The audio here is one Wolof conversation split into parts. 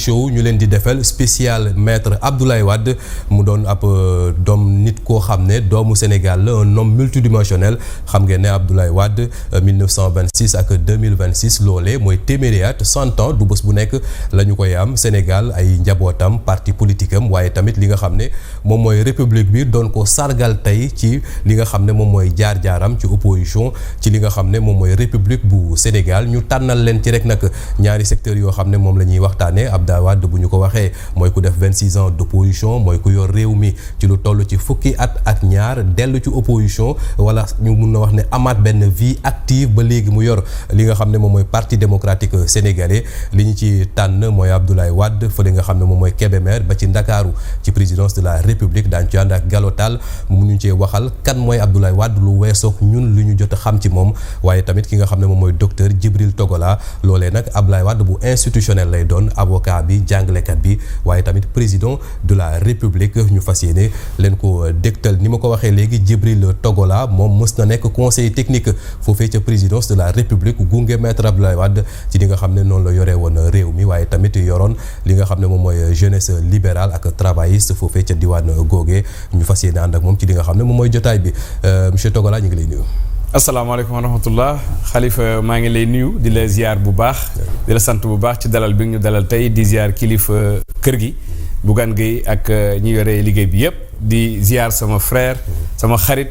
show ñu leen di defal spécial maître Abdoulaye Wade mu doon ab doom nit koo xam ne doomu Sénégal la un homme multidimensionnel xam ngeen ne Abdoulaye Wade 1926 ak 2026 loolee mooy téeméeri at 100 ans du bés bu nekk la ñu koy am Sénégal ay njabootam parti politique am waaye tamit li nga xam ne moom mooy république bi doon ko sargal tey ci li nga xam ne moom mooy jaar-jaaram ci opposition ci li nga xam ne moom mooy république bu Sénégal ñu tànnal leen ci rek nag ñaari secteurs yoo xam ne moom la ñuy waxtaanee Abdoulaye Wade bu ñu ko waxee mooy ku def 26 ans d'opposition mooy ku yor réew mi ci lu toll ci fukki at ak ñaar dellu ci opposition wala ñu mun na wax ne amaat benn vie active ba léegi mu yor li nga xam ne moom mooy parti démocratique sénégalais li ñu ci tànn mooy Abdoulaye Wade fële nga xam ne moom mooy Kébémer ba ci Ndakaaru ci présidence de la République daañu ci ànd ak Galotal mu ñu cee waxal kan mooy Abdoulaye Wade lu weesoog ñun lu ñu jot a xam ci moom waaye tamit ki nga xam ne moom mooy docteur Djibril Togola loolee nag Abdoulaye Wade bu institutionnel lay doon avocat bi jàngalekat bi waaye tamit président de la République ñu fas yéene leen ko dégtal ni ma ko waxee léegi Djibril Togola moom mës na nekk conseiller technique foofee ca présidence de la République gunge maître Abdoulaye Wade ci li nga xam ne noonu la yoree woon réew mi waaye tamit yoroon li nga xam ne moom mooy jeunesse libérale ak travailliste foofee ca diwaan googee ñu fas yéene ànd ak moom ci li nga xam ne moom mooy jotaay bi monsieur Togola ñu ngi lay nuyu. asalaamaaleykum wa rahmatullah Khalifa maa ngi lay nuyu di la ziar bu baax di la sant bu baax ci dalal bi ñu dalal tey di ziar kilifa kër gi Bougane Gueye ak ñi yore liggéey bi yëpp di ziar sama frère sama xarit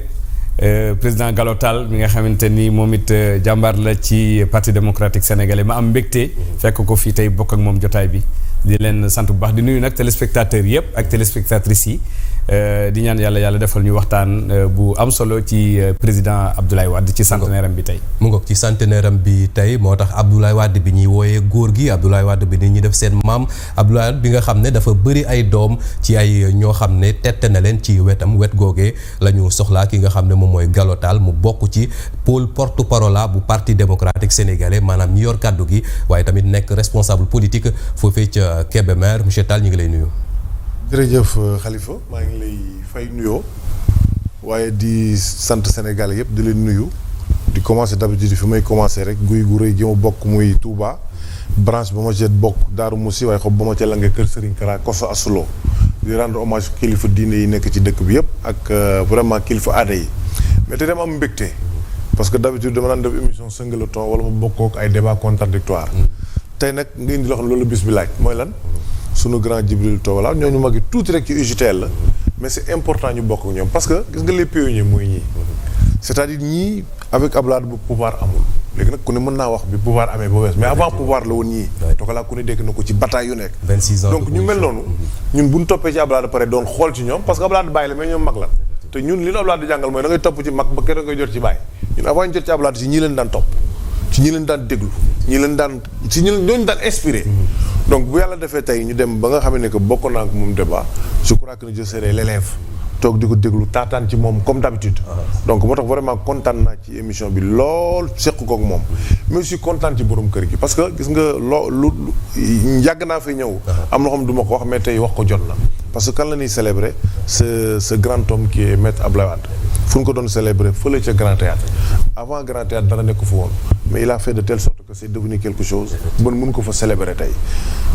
président Galotal mi nga xamante ni moom it jàmbaar la ci parti démocratique sénégalais ma am mbégte fekk ko fii tey bokk ak moom jotaay bi di leen sant bu baax di nuyu nag téléspectateurs yëpp ak téléspectatrices yi di ñaan yàlla defal ñu waxtaan bu am solo ci président Abdoulaye Wade ci centenaire am bi tey. mu ngoog ci centenaire am bi tey moo tax Abdoulaye Wade bi ñuy wooyee góor gi Abdoulaye Wade bi ni ñuy def seen maam Abdoulaye Wade bi nga xam ne dafa bëri ay doom ci ay ñoo xam ne tette na leen ci wetam wet googee la ñu soxlaa ki nga xam ne moom mooy Galotal mu bokk ci pôle porte-parole bu parti démocratique sénégalais maanaam ñi yor kàddu gi waaye tamit nekk responsable politique foofee ca Kébémer monsieur Tall ñu ngi lay nuyu. jërëjëf Khalifa maa ngi lay fay nuyoo waaye di sant Sénégalais yëpp di leen nuyu di commencer d'habitude fi may commencer rek guy gu rëy gi ma bokk muy Touba branche ba ma jet bokk Daaru Musi waaye xob ba ma ca la nga kër Serigne Kara Koso Asulo di rendre hommage kilifa diine yi nekk ci dëkk bi yëpp ak vraiment kilifa aada yi mais te dama am mbégte parce que d'habitude dama daan def émission singleton wala ma bokkoo ak ay débat contradictoire tey nag nga indi loo xam ne loolu bis bi laaj mooy lan sunu grand Djibril Togola ñooñu magi tuuti rek ci UJTL la mais c'est important ñu bokk ak ñoom parce que gis nga les pionniers mooy ñii c'est-à-dire ñii avec Abdoulaye bu pouvoir amul léegi nag ku ne mën naa wax bi pouvoir amee ba wees mais avant pouvoir la woon ñii Togola ku ne dégg na ko ci bataille yu nekk 26 ans donc ñu mel noonu ñun bu ñu toppee ci Abdoulaye pare doon xool ci ñoom parce que Abdoulaye bàyyi la mais ñoom mag la te ñun li la Abdoulaye di jàngal mooy da ngay topp ci mag ba keroog ngay jot ci bàyyi ñun avant ñu jot ci Abdoulaye ci ñii leen daan topp ci ñi leen daan déglu ñi leen daan ci ñooñu daan inspiré donc bu yàlla defee tey ñu dem ba nga xam ne que bokk naa ak moom débat je crois que je serai l'élève toog di ko déglu taataan ci moom comme d'habitude donc moo tax vraiment kontaan naa ci émission bi lool seq ko ak moom mais aussi kontaan ci borom kër gi parce que gis nga lu yàgg naa fi ñëw am na xam du ma ko wax mais tey wax ko jot na parce que kan la ñuy célébrer ce grand homme qui est maître Abdoulaye Wade fu ñu ko doon célébrer fële ca Grand Théâtre avant Grand Théâtre dara nekk fu woon mais il a fait de telle sorte que c'est devenu quelque chose bon mun ko fa célébrer tey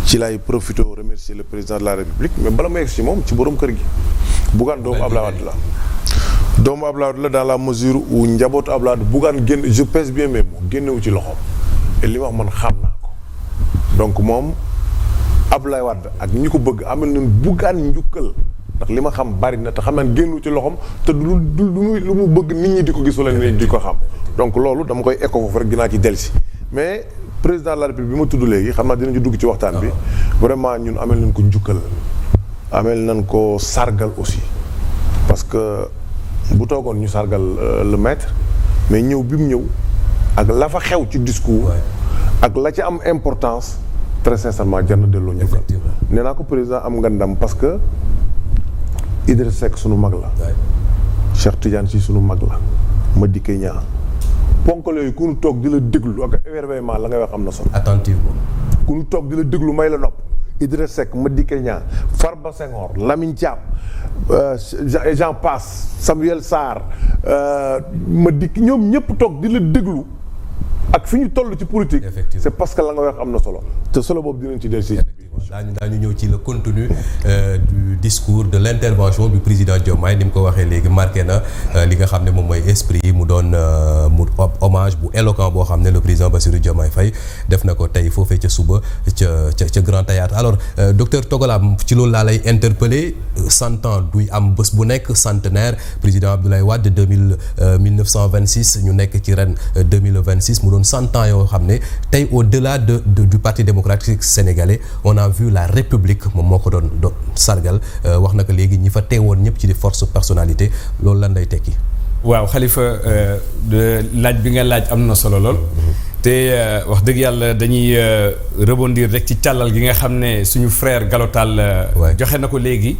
ci lay profité remercier le président de la République mais bala ma yegg si moom ci borom kër gi Bougane doomu Abdoulaye Wade la doomu Abdoulaye Wade la dans la mesure où njabootu Abdoulaye Wade Bougane génn je pèse bien mes mots génnewu ci loxoom et li ma wax man xam naa ko donc moom Abdoulaye Wade ak ñi ko bëgg amal nañ Bougane njukkal ndax li ma xam bari na te xam naa génnu ci loxoom te lu mu bëgg nit ñi di ko gis wala nit ñi di ko xam donc loolu dama koy écho foofu rek dinaa ci dellusi mais président de la République bi ma tudd léegi xam naa dinañu dugg ci waxtaan bi vraiment ñun amel nañ ko njukkal amel nañ ko sargal aussi parce que bu toogoon ñu sargal le maître mais ñëw bi mu ñëw ak la fa xew ci discours ak la ci am importance très sincèrement jar na delloo njukkal nee naa ko président am nga ndam parce que Idriss Seck sunu mag la Cheikh Tidiane Sy sunu mag la Madické Niang ponkal yooyu ku ñu toog di la déglu ak émerveillement la ngay wax am na solo attentivement ku ñu toog di la déglu may la nopp Idriss Seck Madické Niang Farba Senghor Lamine Thiam Jean Passe Samuel Sarr Madické ñoom ñëpp toog di la déglu ak fi ñu toll ci politique c'est parce que la nga wax am na solo te solo boobu dinañ ci del si daañu ñëw ci le contenu du discours de l'intervention du président Diomaye ni mu ko waxee léegi marqué na li nga xam ne moom mooy esprit yi mu doon mu hommage bu éloquent boo xam ne le président Bassirou Diomaye Faye def na ko tey foofee ca suba ca Grand Théâtre alors docteur Togola ci loolu laa lay interpeller 100 ans duy am bés bu nekk centenaire président Abdoulaye Wade 1926 ñu nekk ci ren 2026 mu doon 100 ans yoo xam ne tey au-delà du Parti démocratique sénégalais on a vu la République moom moo ko doon sargal wax na ko léegi ñi fa teewoon ñëpp ci di force personnalité loolu lan lay tekki. waaw Khalifa laaj bi nga laaj am na solo lool. te wax dëgg yàlla dañuy rebondir rek ci càllal gi nga xam ne suñu frère Galotal joxe na ko léegi.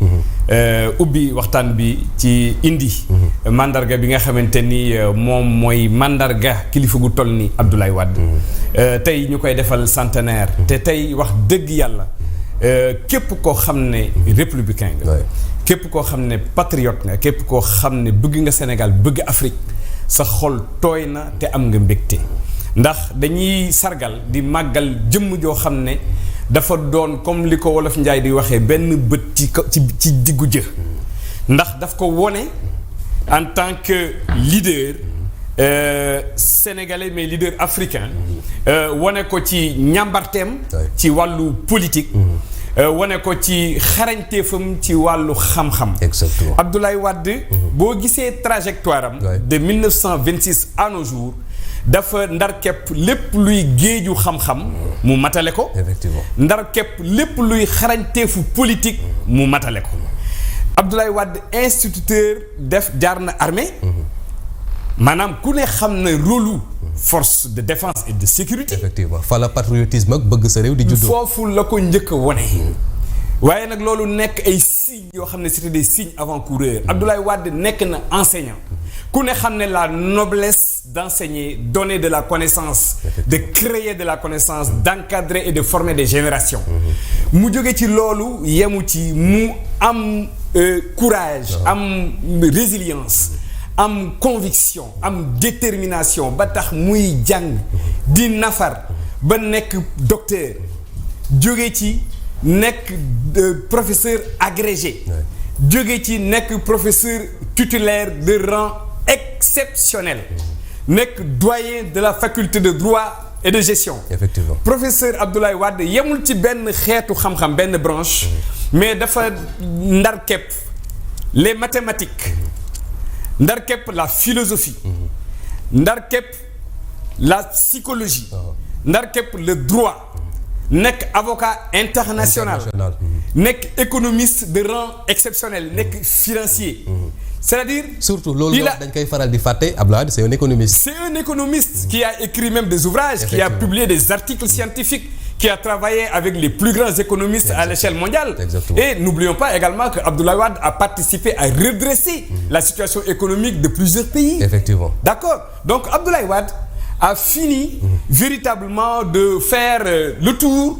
ubbi waxtaan bi ci indi. mandarga bi nga xamante ni moom mooy mandarga kilifa gu toll ni Abdoulaye Wade. tey ñu koy defal centenaire. te tey wax dëgg yàlla képp koo xam ne républicain nga. képp koo xam ne patriote nga képp koo xam ne bëgg nga Sénégal bëgg Afrique sa xol tooy na te am nga mbégte. ndax dañuy sargal di màggal jëmm joo xam ne dafa doon comme li ko wolof Njaay di waxee benn bët ci diggu jë ndax daf ko wone en tant que leader sénégalais mais leader africain wone ko ci ñàmbarteem ci wàllu politique wane ko ci xarañteefam ci wàllu xam-xam. Exactement. Abdoulaye Wade boo gisee trajectoire am de 1926 à nos jours dafa ndar képp lépp luy géeju xam-xam mu matale ko. Effectivement. ndar képp lépp luy xarañteefu politique mu matale ko. Abdoulaye Wade instituteur jaar na armée. maanaam ku ne xam na rôle force de défense et de sécurité. Effectivement fa la patriotisme ak bëgg sa réew di juddoo. foofu la ko njëkk a wone. waaye nag loolu nekk ay signes yoo xam ne c'était des signes avant-coureurs. Abdoulaye Wade nekk na enseignant. ku ne xam ne la noblesse d'enseigner, donner de la connaissance, de créer de la connaissance, d'encadrer et de former des générations. mu jóge ci loolu yemu ci mu am courage, am résilience. am conviction am détermination ba tax muy jàng di nafar ba nekk docteur jóge ci nekk professeur agrégé jóge ci nekk professeur titulaire de rang exceptionnel nekk doyen de la faculté de droit et de gestion. Effectivement. Professeur Abdoulaye Wade yemul ci benn xeetu xam-xam benn branche mais dafa ndar képp les mathématiques ndar képp la philosophie ndar képp la psychologie ndar képp le droit nekk avocat international nekk économiste de rang exceptionnel nekk financier c'est-à-dire surtout loolu dañ koy faral di fàtte Abdoulaye c'est un économiste. C'est un économiste qui a écrit même des ouvrages, qui a publié des articles scientifiques, qui a travaillé avec les plus grands économistes à l'échelle mondiale. Exactement. Et n'oublions pas également que Abdoulaye Wade a participé à redresser la situation économique de plusieurs pays. Effectivement. D'accord. Donc Abdoulaye Wade a fini véritablement de faire le tour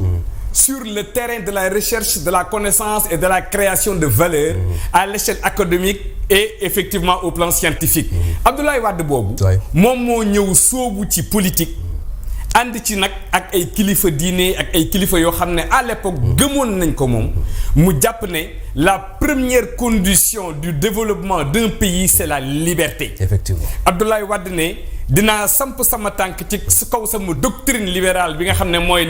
sur le terrain de la recherche, de la connaissance et de la création de valeur à l'échelle académique et effectivement au plan scientifique. Abdoulaye Wade boobu moom moo ñëw soobu ci politique ànd ci nag ak ay kilifa diine ak ay kilifa yoo xam ne à l'époque gëmoon nañ ko moom mu jàpp ne la première condition du développement d'un pays c'est la liberté. Effectivement. Abdoulaye Wade ne dinaa samp sama tànk ci su kaw sama doctrine libérale bi nga xam ne mooy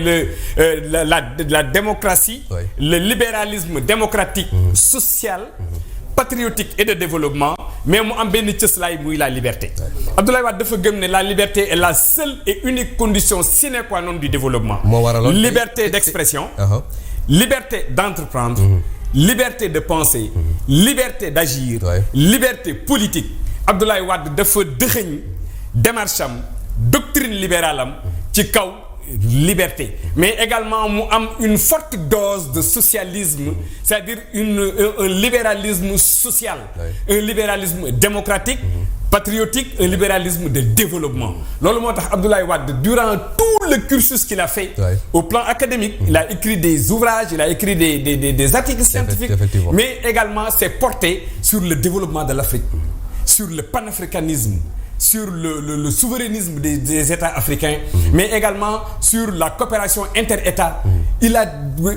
la démocratie, le libéralisme démocratique, social, patriotique et de développement, mais mu am benn cëslaay muy la liberté. Abdoulaye Wade dafa gëm ne la liberté est la seule et unique condition sine qua non du développement. Liberté d'expression, liberté d'entreprendre, liberté de penser, liberté d'agir, liberté politique. Abdoulaye Wade dafa dëxëñ démarche am doctrine libérale am ci kaw liberté, mais également mu am une forte dose de socialisme, c'est-à-dire un libéralisme social, un libéralisme démocratique, patriotique, un libéralisme de développement. Loolu moo tax Abdoulaye Wade durant tout le cursus qu'il a fait au plan académique, il a écrit des ouvrages, il a écrit des articles scientifiques, mais également s'est porté sur le développement de l'Afrique, sur le panafricanisme, sur le souverainisme des États africains, mais également sur la coopération inter-États il a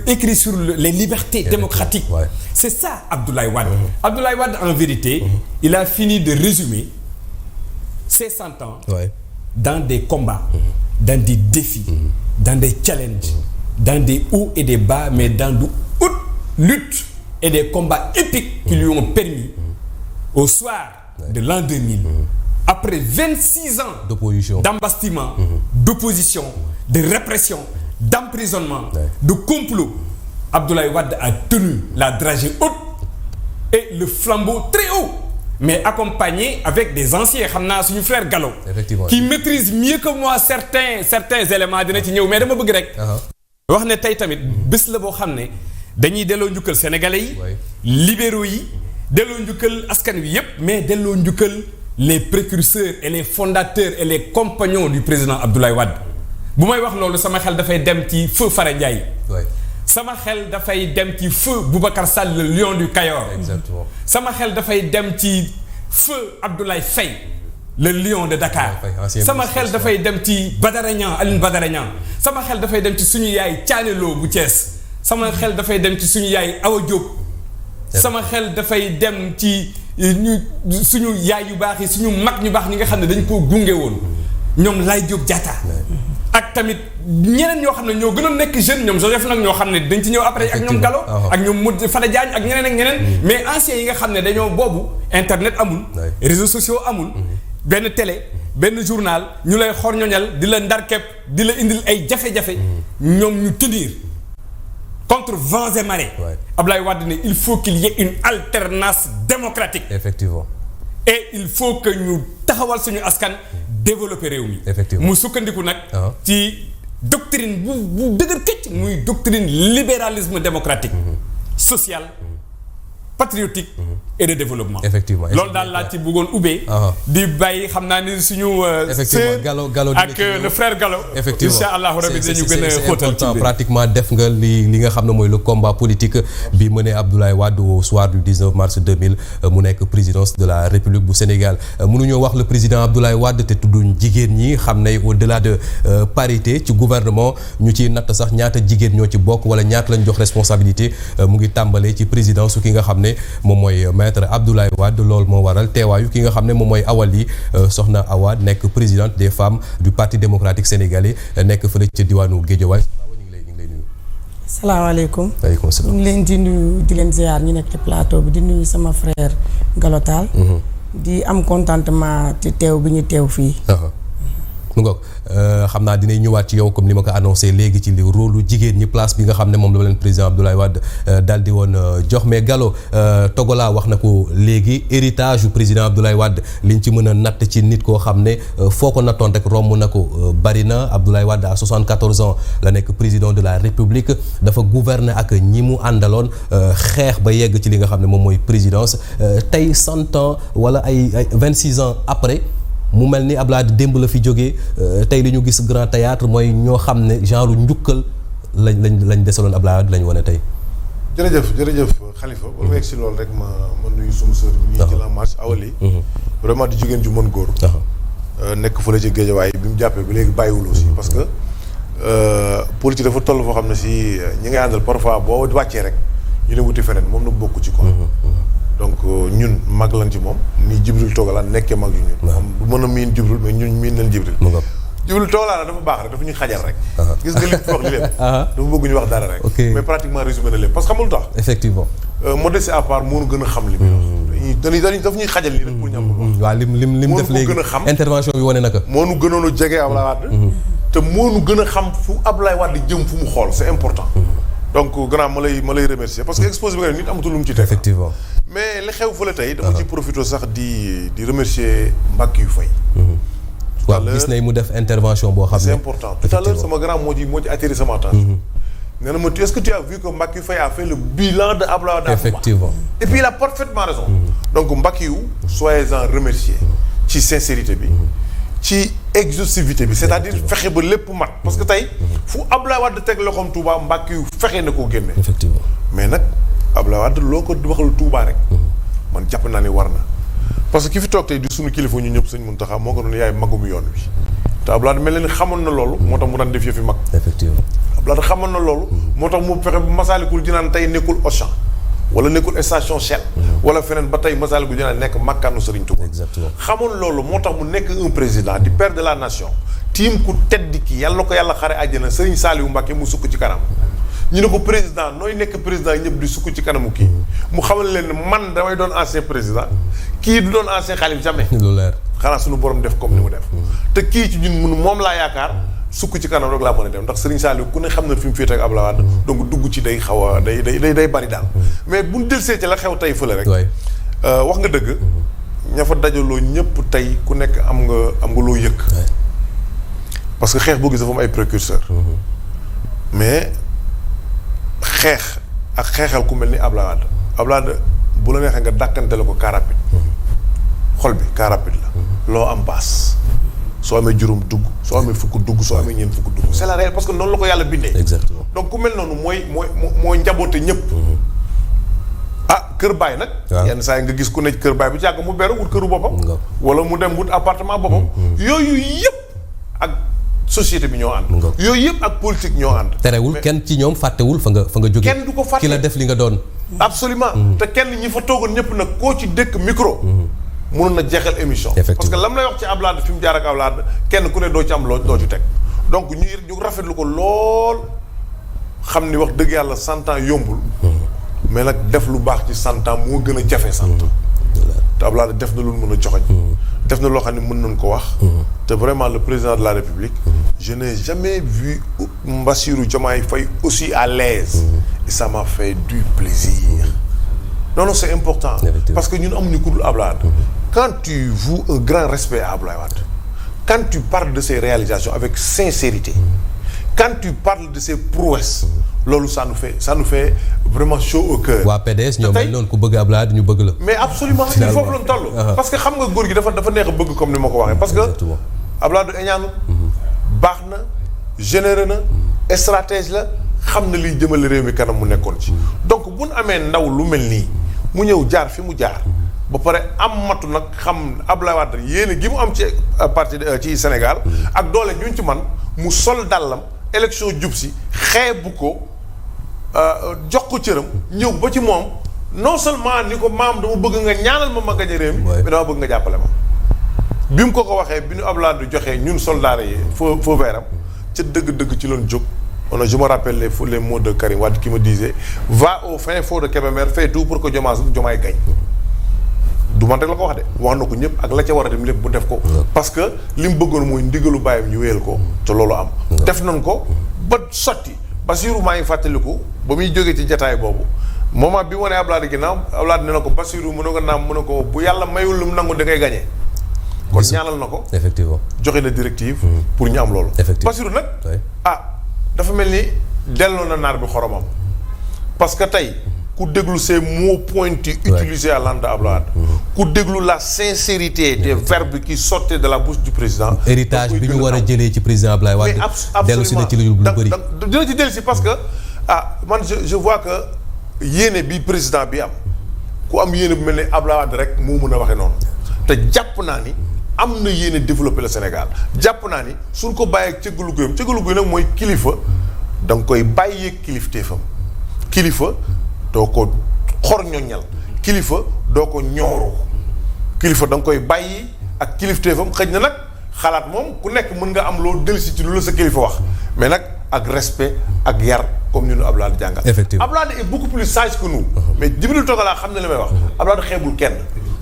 écrit sur les libertés démocratiques. Ouais. C'est ça Abdoulaye Wade. Abdoulaye Wade en vérité, il a fini de résumer ses 100 ans dans des combats, dans des défis, dans des challenges, dans des hauts et des bas, mais dans de hautes luttes et des combats épiques qui lui ont permis, au soir de l'an 2000, après 26 ans d'opposition, d'embastillement, d'opposition, de répression, d'emprisonnement, de complot, Abdoulaye Wade a tenu la dragée haute et le flambeau très haut, mais accompagné avec des anciens, xam naa suñu frère Gallo, qui maîtrise mieux que moi certains éléments dina ci ñëw, mais dama bëgg rek wax ne tey tamit bés la boo xam ne dañuy delloo njukkal sénégalais yi, libéraux yi, delloo njukkal askan wi yépp, mais delloo njukkal les précurseurs et les fondateurs et les compagnons du président Abdoulaye Wade. bu may wax loolu sama xel dafay dem ci feu Fara Ndiaye. sama xel dafay dem ci feu Boubacar Sall le lion du Kayor. Exactement. sama xel dafay dem ci feu Abdoulaye Faye le lion de Dakar. sama xel dafay dem ci Badara Niang Aline Badara Niang. sama xel dafay dem ci suñu yaay Thiané Lo bu Thiès. sama xel dafay dem ci suñu yaay Awa Diop. sama xel dafay dem ci suñu yaay yu baax yi suñu mag ñu baax ñi nga xam ne dañ koo gunge woon ñoom Laye Diop Diatta. ak tamit ñeneen ñoo xam ne ñoo gënoon nekk jeune ñoom Joseph nag ñoo xam ne dañ ci ñëw après ak ñoom Gallo ak ñoom Modou Fada Diagne ak ñeneen ak ñeneen mais anciens yi nga xam ne dañoo boobu internet amul réseaux sociaux amul benn télé benn journal ñu lay xorñoñal di la ndarkepp di la indil ay jafe-jafe ñoom ñu tenir contre vents et marées. Abdoulaye Wade ne il faut qu'il y ait une alternance démocratique. Effectivement. Et il faut que ñu taxawal suñu askan développer réew mi. Effectivement mu sukkandiku nag. ci doctrine bu dëgër këcc muy doctrine libéralisme démocratique. Social. Patriotique et de développement. Effectivement loolu daal laa ci bëggoon ubbee. di bàyyi xam naa ni suñu. effectivement Gallo ak le frère Gallo. effectivement incha allah rabi dañu gën a xóotal ci biir pratiquement def nga li nga xam ne mooy le combat politique bi mené Abdoulaye Wade au soir du 19 mars 2000 mu nekk présidence de la République bu Sénégal mënuñoo wax le président Abdoulaye Wade te tudduñ jigéen ñi xam ne au-delà de parité ci gouvernement ñu ci natt sax ñaata jigéen ñoo ci bokk wala ñaata lañ jox responsabilité mu ngi tàmbalee ci présidence su ki nga xam ne moom mooy maître Abdoulaye Wade loolu moo waral teewaayu ki nga xam ne moom mooy Awali soxna Awa nekk présidente des femmes du parti démocratique sénégalais nekk fële ca diwaanu Guédiawaye. ñu ngi lay nuyu. salaamaaleykum. waaleykum salaam. ñu ngi leen di nuyu di leen ziar ñu nekk ci plateau bi di nuyu sama frère Gallo Tall. di am contentement ci teew bi ñu teew fii. mu ngoog xam naa dinañ ñëwaat ci yow comme ni ma ko annoncé léegi ci li rôle jigéen ñi place bi nga xam ne moom la leen président Abdoulaye Wade daal di woon jox mais Gallo Togola wax na ko léegi héritage yu président Abdoulaye Wade liñ ci mën a natt ci nit koo xam ne foo ko nattoon rek romb na ko bari na Abdoulaye Wade à 74 ans la nekk président de la République dafa gouverner ak ñi mu àndaloon xeex ba yegg ci li nga xam ne moom mooy présidence tey 100 ans wala ay 26 ans après. mu mel ni Abdoulaye démb la fi jógee tey li ñu gis grand théâtre mooy ñoo xam ne genre njukkal lañ desaloon Abdoulaye Wade lañ wane tey. jërëjëf Khalifa ba mu egg si loolu rek ma nuyu suma sœur bi ñuy jël en marche Awali vraiment di jigéen ju mën góor nekk fële ci Guédiawaye bi mu jàppee ba léegi bàyyiwul aussi parce que politique dafa toll foo xam ne si ñi ngay àndal parfois boo wàccee rek ñu ne wuti feneen moom nag bokku ci quoi donc ñun mag lan ci moom ni Jibril Togola nekkee mag yu ñun du mën a miin Jibril mais ñun miin nañ Jibril Jibril Togola dafa baax rek dafa ñuy xajal rek gis nga li fi wax li lépp dafa bëgg ñu wax dara rek mais pratiquement résumé na lépp parce que xamul tax effectivement modestie à part moo nu gën a xam li muy wax daf ñuy xajal nii rek pour ñam wax waaw lim def léegi intervention bi wane naka moo nu gënoon a jege Abdoulaye Wade te moo nu gën a xam fu Abdoulaye Wade jëm fu mu xool c'est important donc grand ma lay remercier parce que exposé bi nga nit amatul lu mu ci teg effectivement mais li xew fële tey dama ci profité sax di remercier Mbackiyou Faye waaw gis nañ mu def intervention boo xam ne c'est important tout à l'heure sama grand moo ci attiré sama attention nee na ma est-ce que tu as vu que Mbackiyou Faye a fait le bilan de Abdoulaye Wade effectivement et puis il a parfaitement raison donc Mbackiyou soyez-en remercier ci sincérité bi ci exhaustivité bi c'est-à-dire fexe ba lépp mat parce que tey fu Abdoulaye Wade teg loxoom Touba Mbackiyou fexe na koo génne effectivement mais nag Abdoulaye Wade loo ko waxal Touba rek man jàpp naa ne war na parce que ki fi toog tey di sunu kilifa ñu ñëpp sëñ Mountakha moo ko doon yaay magum yoon wi te Abdoulaye mel na ni xamoon na loolu moo tax mu daan def yëfi mag effectivement Abdoulaye xamoon na loolu moo tax mu fexe bu Massalikul Jinaan tey nekkul Auchan wala nekkul station Shell wala feneen ba tey Massalikul Jinaan nekk makkaanu Serigne Touba exactement xamoon loolu moo tax mu nekk un président di père de la nation tiim ku tedd ki yàlla ko yàlla xare àjjana Serigne Saliou Mbacké mu sukk ci kanam ñu ne ko président nooy nekk président ñëpp di sukk ci kanamu kii mu xamal leen ne man damay doon ancien président kii du doon ancien xalif jamais lu leer xanaa suñu borom def comme ni mu def te kii ci ñun mun moom laa yaakaar sukk ci kanam rek laa mën a dem ndax Serigne Saliou ku ne xam na fi mu féete ak Abdoulaye Wade donc dugg ci day xaw a day bari daal mais buñ delsee ci la xew tey fële rek wax nga dëgg ña fa dajaloo ñëpp tey ku nekk am nga loo yëkk parce que xeex boo gis dafa am ay précurseur mais xeex ak xeexal ku mel ni Abdoulaye Wade bu la neexee nga dàkkante la ko car rapide xol bi car rapide la loo am paas soo amee juróom dugg soo amee fukk dugg soo amee ñeent fukk dugg c'est la réalité parce que noonu la ko yàlla bindee exactement donc ku mel noonu mooy njaboote ñëpp kër baay nag yenn saa yi nga gis ku ne kër baay bi ci yàgg mu beru wut këru boppam wala mu dem wut appartement boppam yooyu yëpp ak société bi ñoo ànd yooyu yëpp ak politique ñoo ànd terewul kenn ci ñoom fàttewul fa nga jóge kenn du ko fàtte ki la def li nga doon absolument te kenn ñi fa toogoon ñëpp nag koo ci dëkk micro mënoon na jeexal émission parce que lam lay wax ci Abdoulaye fi mu jaar ak Abdoulaye kenn ku ne doo ci am loo ci teg donc ñu rafetlu ko lool xam ni wax dëgg yàlla 100 ans yombul mais nag def lu baax ci 100 ans moo gën a jafe 100 ans te Abdoulaye def na lu mën a joxoñ def na loo xam ne mën nañ ko wax te vraiment le président de la République je n'ai jamais vu Bassirou Diomaye Faye aussi à l'aise et ça m'a fait du plaisir non c'est important parce que ñun amuñu ku dul Abdoulaye quand tu voues un grand respect à Abdoulaye Wade quand tu parles de ses réalisations avec sincérité quand tu parles de ses prouesses loolu ça nous fait vraiment chaud au cœur. waa PDS ñoom mel noonu ku bëgg Abdoulaye ñu bëgg la. mais absolument il foofu lañ toll. parce que xam nga góor gi dafa neex a bëgg comme ni ma ko waxee. parce que Abdoulaye du eñaanu baax na généreux na stratège la xam na liy jëmale réew mi kanam mu nekkoon ci. donc bu nu amee ndaw lu mel nii mu ñëw jaar fi mu jaar ba pare am matu nag xam Abdoulaye Wade yéene gi mu am ci parti ci Sénégal ak doole ñu ci man mu sol dàllam élection jub si xeebu ko. jox ko cëram ñëw ba ci moom non seulement ni ko maam dama bëgg nga ñaanal ma gañe réew mi mais dama bëgg nga jàppale ma bi mu ko waxee bi ñu Abdoulaye du joxee ñun soldats yi feu vert am ca dëgg-dëgg ci loon jóg je me rappelle les mots de Karim Wade qui me disait va au fin fond de Kébémer fais tout pour que Diomaye gagne du man rek la ko wax de wax na ko ñëpp ak la ca war a dem lépp bu def ko parce que li mu bëggoon mooy ndigalu bàyyam ñu wéyal ko te loolu am def nañ ko ba sotti Bassirou maa ngi fàttaliku ba muy jógee ci jataay boobu moment bi wane Abdoulaye ginnaaw Abdoulaye ne na ko Bassirou mu ne ko naam mu ne ko bu yàlla mayul lu mu nangu da ngay gagné kon ñaanal na ko effectivement joxe na directive pour ñu am loolu Bassirou nag dafa mel ni delloo na naar bi xoromam parce que tey ku déglu ces mots pointus utilisés à l'endroit d'Abdoulaye ku déglu la sincérité des verbes qui sortaient de la bouche du président héritage bi ñu war a jëlee ci président Abdoulaye Wade dellu si na ci lu bëri dina ci dellu si parce que man je vois que yéene bi président bi am ku am yéene bu mel ni Abdoulaye Wade rek moo mën a waxee noonu te jàpp naa ni am na yéene développer le Sénégal jàpp naa ni suñ ko bàyyee cëggalu guy nag mooy kilifa da nga koy bàyyee kilifteefam kilifa doo ko xor ñoññal kilifa doo ko ñooru kilifa da nga koy bàyyi ak kilifteefam xëj na nag xalaat moom ku nekk mën nga am loo dellusi ci lu la sa kilifa wax mais nag ak respect ak yar comme ni ñu Abdoulaye jàngal. effectivement Abdoulaye est beaucoup plus sage que nous. mais Djibril Togala xam ne li may wax. Abdoulaye xeebul kenn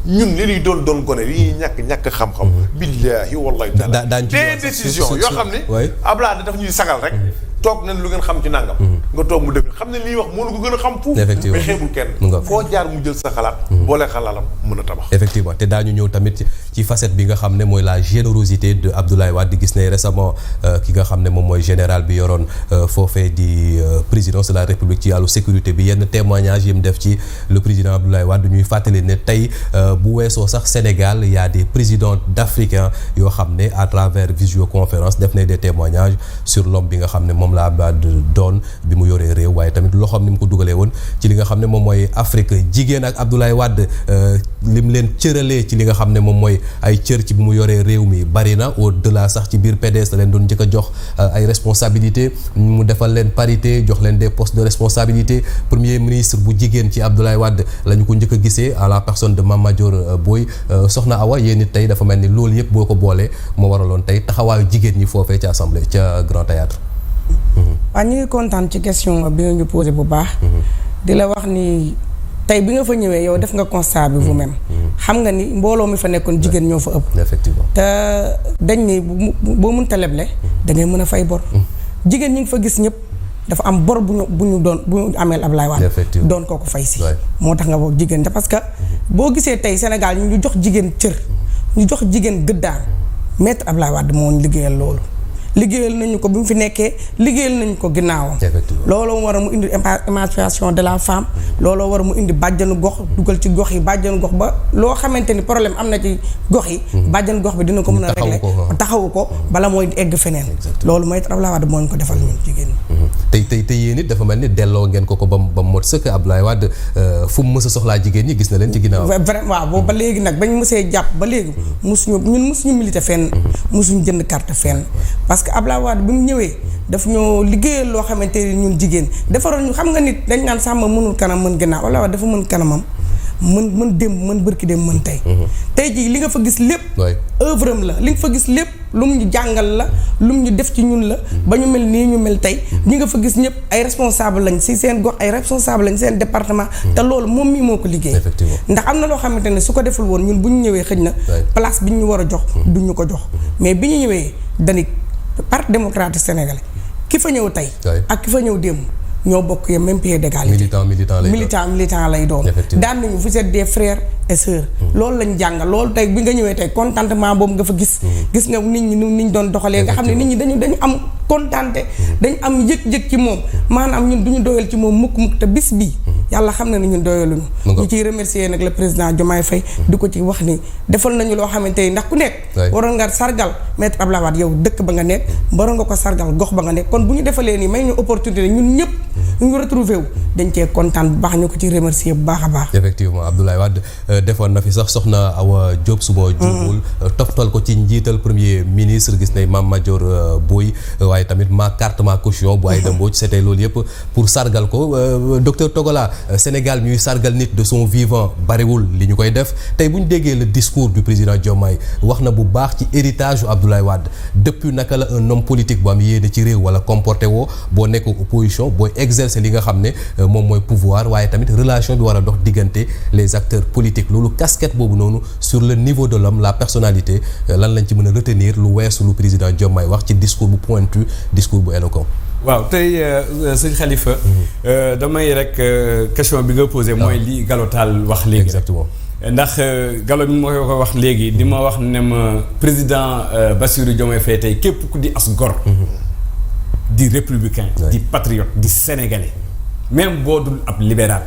ñun li ñuy doon gone li ñuy ñàkk xam-xam. billaahi wallaahi taala des décisions yoo xam ne. Abdoulaye daf ñuy sagal rek. toog nañ lu ngeen xam ci nangam. nga toog mu def xam ne lii wax moo la ko gën a xam fuuf. effectivement mais xeebul kenn. foo jaar mu jël sa xalaat. boole xalaalam mën a tabax. effectivement te daañu ñëw tamit ci facette bi nga xam ne mooy la générosité de Abdoulaye Wade gis ne récemment ki nga xam ne moom mooy général bi yoroon foofee di présidence de la République ci wàllu sécurité bi yenn témoignage yi mu def ci le président Abdoulaye Wade ñuy fàttali ne tey bu weesoo sax Sénégal y a des présidents d'Africains yoo xam ne à travers visioconférence def na des témoignages sur l'homme bi nga xam ne moom la Abdoulaye doon bi mu yoree réew waaye tamit loxoom ni mu ko dugalee woon ci li nga xam ne moom mooy Afrique jigéen ak Abdoulaye Wade lim leen cëralee ci li nga xam ne moom mooy ay cër ci bu mu yoree réew mi bari na au-delà sax ci biir PDS la leen doon njëkk a jox ay responsabilités mu defal leen parité jox leen des postes de responsabilité premier ministre bu jigéen ci Abdoulaye Wade la ñu ko njëkk a gisee à la personne de Mame Madior Boye soxna Awa yéen it tey dafa mel ni loolu yëpp boo ko boolee moo waraloon tey taxawaayu jigéen ñi foofee ca assemblée ca Grand Théâtre. waaw ñu ngi kontaan ci question bi nga ñu posé bu baax. di la wax ni tey bi nga fa ñëwee yow def nga constat bi vous-même. xam nga ni mbooloo mi fa nekkoon jigéen ñoo fa ëpp. effectivement te dañ ni boo mënta leble da ngay mën a fay bor. jigéen ñi nga fa gis ñëpp dafa am bor bu ñu ameel Ablaye Wade. doon ko fay si. moo tax nga bokk jigéen te parce que boo gisee tey Sénégal ñu jox jigéen cër ñu jox jigéen gëddaan maître Ablaye Wade moo ñu liggéeyal loolu. liggéeyal nañu ko bi mu fi nekkee liggéeyal nañu ko ginnaawam. looloo war a mu indi émancipation de la femme. looloo war a mu indi bàjjanu gox dugal ci gox yi bàjjanu gox ba loo xamante ni problème am na ci gox yi. bàjjanu gox bi dina ko mën a régler taxawu ko bala mooy egg feneen. loolu mooy Ablaye Wade moo ñu ko defal ñun jigéen ñi. tey yéen it dafa mel ni delloo ngeen ko ba mu mot sëkk Ablaye Wade fu mu mës a soxlaa jigéen ñi gis na leen ci ginnaaw. vraiment waaw boobu ba léegi nag bañ mësee jàpp ba léegi. musuñu militer fenn. musuñu jënd carte fenn. parce que Ablaye Wade bi mu ñëwee daf ñoo liggéeyal loo xamante ni ñun jigéen defaroon ñu xam nga nit dañ naan sàmm mënul kanam mën ginnaaw Ablaye Wade dafa mën kanamam mën démb mën bërki démb mën tey. tey jii li nga fa gis lépp. œuvre am la li nga fa gis lépp lu mu ñu jàngal la lu mu ñu def ci ñun la ba ñu mel nii ñu mel tey ñi nga fa gis ñëpp ay responsable lañ si seen gox ay responsable lañ seen département. te loolu moom mii moo ko liggéey. ndax am na loo xamante ne su ko deful woon ñun bu ñu ñëwee xëj na place bi ñu war a jox duñu ko jox mais bi ñu ñëwee dañu Parti démocratique sénégalais ki fa ñëw tey ak ki fa ñëw démb ñoo bokk yam même pied d'égalité militant lay doon daan nañu vous êtes des frères et sœurs loolu lañ jàngal loolu tey bi nga ñëwee tey contentement boobu nga fa gis nga nit ñi ni ñu doon doxalee nga xam ne nit ñi dañu am kontante dañ am yëg-yëg ci moom maanaam ñun duñu doyal ci moom mukk te bis bii yàlla xam na ne ñun doyaluñu ñu ciy remercier nag le président Diomaye Faye di ko ci wax ni defal nañu loo xamante ni ndax ku nekk waroon nga sargal maître Abdoulaye Wade yow dëkk ba nga nekk waroon nga ko sargal gox ba nga nekk kon bu ñu defalee nii may ñu opportunité ñun ñëpp ñu retrouvé wu dañ cee kontaan bu baax ñu ko ci remercier bu baax a baax. effectivement Abdoulaye Wade defoon na fi sax soxna Awa Diop su ma juumul toftal ko ci njiital premier ministre gis nañ Mame Madior Boye waaye tamit ma carte ma caution bu Aïda Mbodj c'était loolu yëpp pour sargal ko docteur Togola Sénégal ñuy sargal nit de son vivant bariwul li ñu koy def tey bu ñu déggee le discours du président Diomaye wax na bu baax ci héritage Abdoulaye Wade depuis naka la un homme politique bu am yéene ci réew wala comporté woo boo nekk opposition booy exercer li nga xam ne moom mooy pouvoir waaye tamit relation bi war a dox diggante les acteurs politiques loolu casquette boobu noonu sur le niveau de l'homme la personnalité lan lañ ci mën a retenir lu weesu lu président Diomaye wax ci discours bu pointu discours bu éloquent. waaw tey sëñ Khalifa damay rek question bi nga posé mooy li Galotal wax léegi. exactement ndax Gallo mi moo ko wax léegi di ma wax ne ma président Bassirou Diomaye Faye tey képp ku di as gor di républicain di patriote di sénégalais même boo dul ab libéral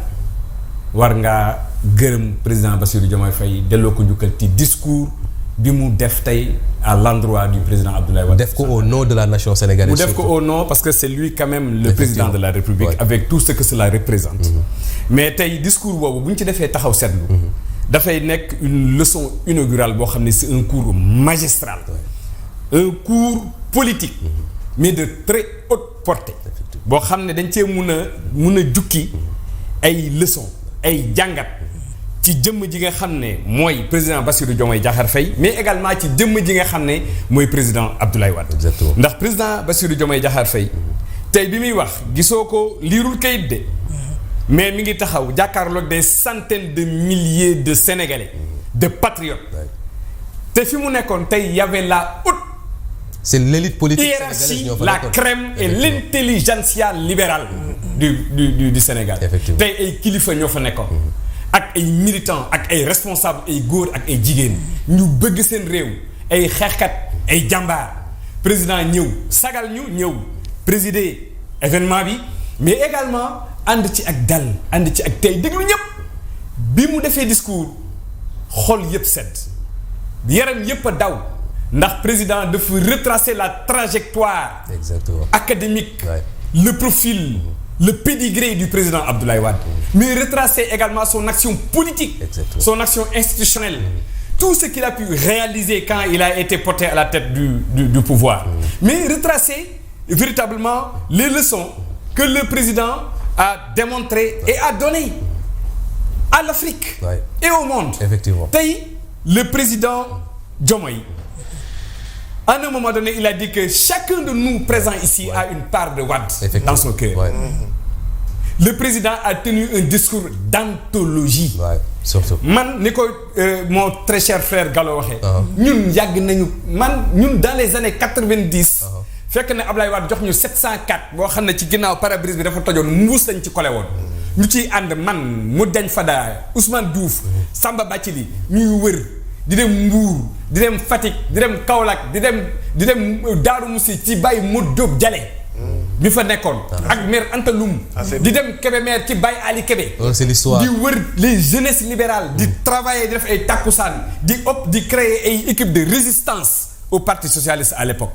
war ngaa gërëm président Bassirou Diomaye Faye delloo ko njukkal ci discours bi mu def tey à l'endroit du président Abdoulaye Wade. def ko au nom de la nation sénégalaise. mu def ko au nom parce que c'est lui quand même le président de la République avec tout ce que cela représente. mais tey discours boobu bu ñu ci defee taxaw seetlu. dafay nekk une leçon inaugurale boo xam ne c'est un cours magistral. un cours politique. mais de très haute portée. boo xam ne dañ cee mun a jukki ay leçons ay jàngat. ci jëmm ji nga xam ne mooy président Bassirou Diomaye Diakhar Faye mais également ci jëmm ji nga xam ne mooy président Abdoulaye Wade. exactement ndax président Bassirou Diomaye Diakhar Faye tey bi muy wax gisoo ko liirul kayit de mais mi ngi taxaw jàkkaarloog des centaines de milliers de Sénégalais de patriotes te fi mu nekkoon tey y avait la haute c'est l'élite politique hiérarchie la crème et l'intelligentsia libérale du Sénégal tey ay kilifa ñoo fa nekkoon ak ay militants ak ay responsables ay góor ak ay jigéen ñu bëgg seen réew ay xeexkat ay jàmbaar président ñëw sagal ñu ñëw présider événement bi mais également ànd ci ak dal ànd ci ak tey déglu ñëpp bi mu defee discours xol yëpp sedd yaram yëpp a daw ndax président dafa retracer la trajectoire académique le profil le pédigré du président Abdoulaye Wade mais retracer également son action politique son action institutionnelle tout ce qu'il a pu réaliser quand il a été porté à la tête du pouvoir. Mais retracer véritablement les leçons que le président a démontrées et a données à l'Afrique et au monde. Effectivement. Tey, le président Diomaye, à un moment donné, il a dit que chacun de nous présents ici a une part de Wade dans son cœur. Ouais. Le président a tenu un discours d'anthologie. Ouais, surtout. Man ni ko mon très cher frère Gallo waxee. ñun yàgg nañu ñun dans les années 90. fekk ne Ablaye Wade jox ñu 704 boo xam ne ci ginnaaw pare-brise bi dafa tojoon mbuus lañ ci collé woon. ñu ciy ànd man Modou Fada Ousmane Diouf Samba Bathily ñuy wër di dem Mbour di dem Fatick di dem Kaolack di dem Darou Moussi ci Baye Modou Diop Dialé. bi fa nekkoon ak maire Anta Loum di dem Kébémer ci Baye Ali Kébé. C'est l'histoire. di wër les jeunesses libérales di travailler di def ay takkusaan di créer ay équipe de résistance au parti socialiste à l'époque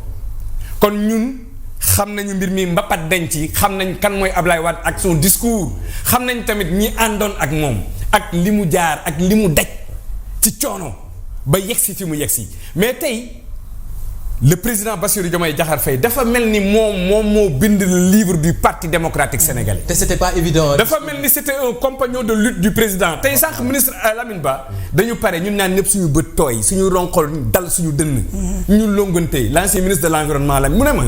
kon ñun xam nañu mbir mi mbapat denc xam nañ kan mooy Ablaye Wade ak son discours xam nañ tamit ñi àndoon ak moom ak li mu jaar ak li mu daj ci coono ba yegsi fi mu yegsi mais tey le président Bassirou Diomaye Diakhar Faye dafa mel ni moom moo bind le livre du parti démocratique sénégalais. te c'était pas évident. dafa mel ni c'était un compagnon de lutte du président tey sànq ministre Lamine Ba dañu pare ñun naan ñëpp suñu bët tooy suñu ronqol dal suñu dënn. ñu longante l'ancien ministre de l'environnement la mu ne ma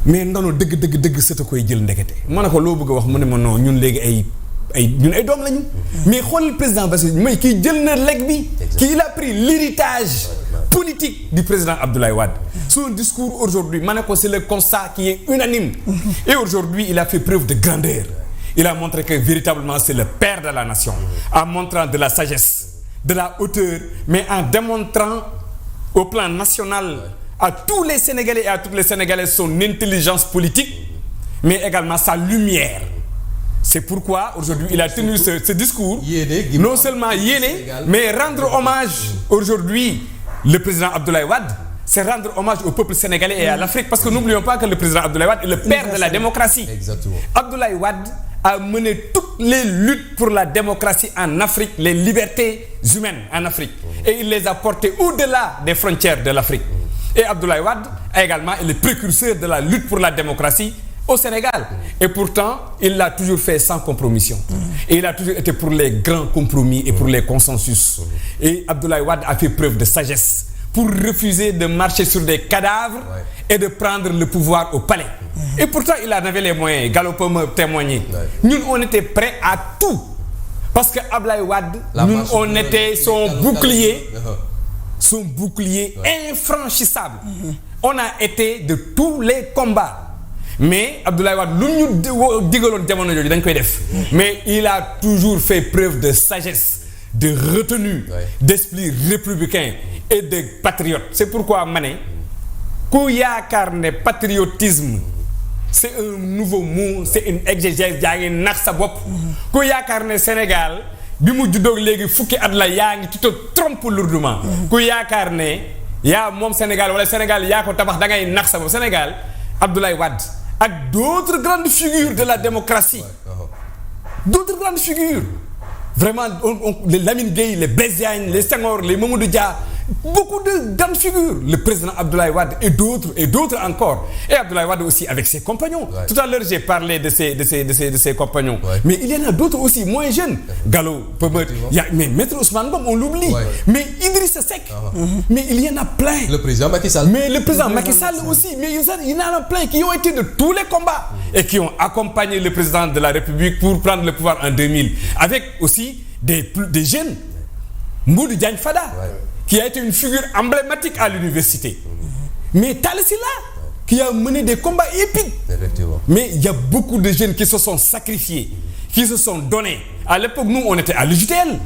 mais ndono dëgg sët a koy jël ndekete. ma ne ko loo bëgg a wax mu ne ma non ñun léegi ñun ay doom lañu. mais xool président Bassirou mooy kii jël na leg bi. kii il a pris l'héritage politique du président Abdoulaye Wade. Son discours aujourd'hui, c'est le constat qui est unanime. Et aujourd'hui, il a fait preuve de grandeur. Il a montré que véritablement c'est le père de la nation, en montrant de la sagesse, de la hauteur, mais en démontrant au plan national à tous les Sénégalais et à toutes les Sénégalaises son intelligence politique, mais également sa lumière. C'est pourquoi aujourd'hui il a tenu ce discours, non seulement yéné, mais rendre hommage aujourd'hui le président Abdoulaye Wade, c'est rendre hommage au peuple sénégalais et à l'Afrique, parce que n'oublions pas que le président Abdoulaye Wade est le père de la démocratie. Exactement. Abdoulaye Wade a mené toutes les luttes pour la démocratie en Afrique, les libertés humaines en Afrique, et il les a portées au-delà des frontières de l'Afrique. Et Abdoulaye Wade a également été le précurseur de la lutte pour la démocratie au Sénégal. Et pourtant, il l'a toujours fait sans compromission. Et il a toujours été pour les grands compromis et pour les consensus. Et Abdoulaye Wade a fait preuve de sagesse pour refuser de marcher sur des cadavres et de prendre le pouvoir au palais. Et pourtant, il en avait les moyens. Gallo peut me témoigner. Nous, on était prêts à tout. Parce que Abdoulaye Wade, nous, on était son bouclier infranchissable. On a été de tous les combats. Mais Abdoulaye Wade, mais il a toujours fait preuve de sagesse, de retenue, d'esprit républicain et de patriote. C'est pourquoi Mané, Kouyakar patriotisme, c'est un nouveau mot, c'est une exégèse, il y a une naxabop. Kouyakar Sénégal, bimu judok légui fukki at la yaangi tu te trompes lourdement. Kouyakar ya mom Sénégal wala Sénégal ya ko tabax da ngay nax sa Sénégal Abdoulaye Wade ak d'autres grandes figures de la démocratie. D'autres grandes figures. Vraiment, les Lamine Gueye, les Blaise Diagne, les Senghor, les Mamadou Dia, beaucoup de grandes figures. Le président Abdoulaye Wade et d'autres encore. Et Abdoulaye Wade aussi avec ses compagnons. Tout à l'heure, j'ai parlé de ses compagnons. Mais il y en a d'autres aussi, moins jeunes. Gallo, mais Maître Ousmane Ngom, on l'oublie. Mais Idrissa Seck. Mais il y en a plein. Le président Macky Sall. Mais le président Macky Sall aussi. Mais il y en a plein qui ont été de tous les combats et qui ont accompagné le président de la République pour prendre le pouvoir en 2000. Avec aussi des jeunes. Modou Fada, qui a été une figure emblématique à l'université. Mais Talla Sylla, qui a mené des combats épiques. Mais il y a beaucoup de jeunes qui se sont sacrifiés, qui se sont donnés. À l'époque, nous, on était à l'UJTL,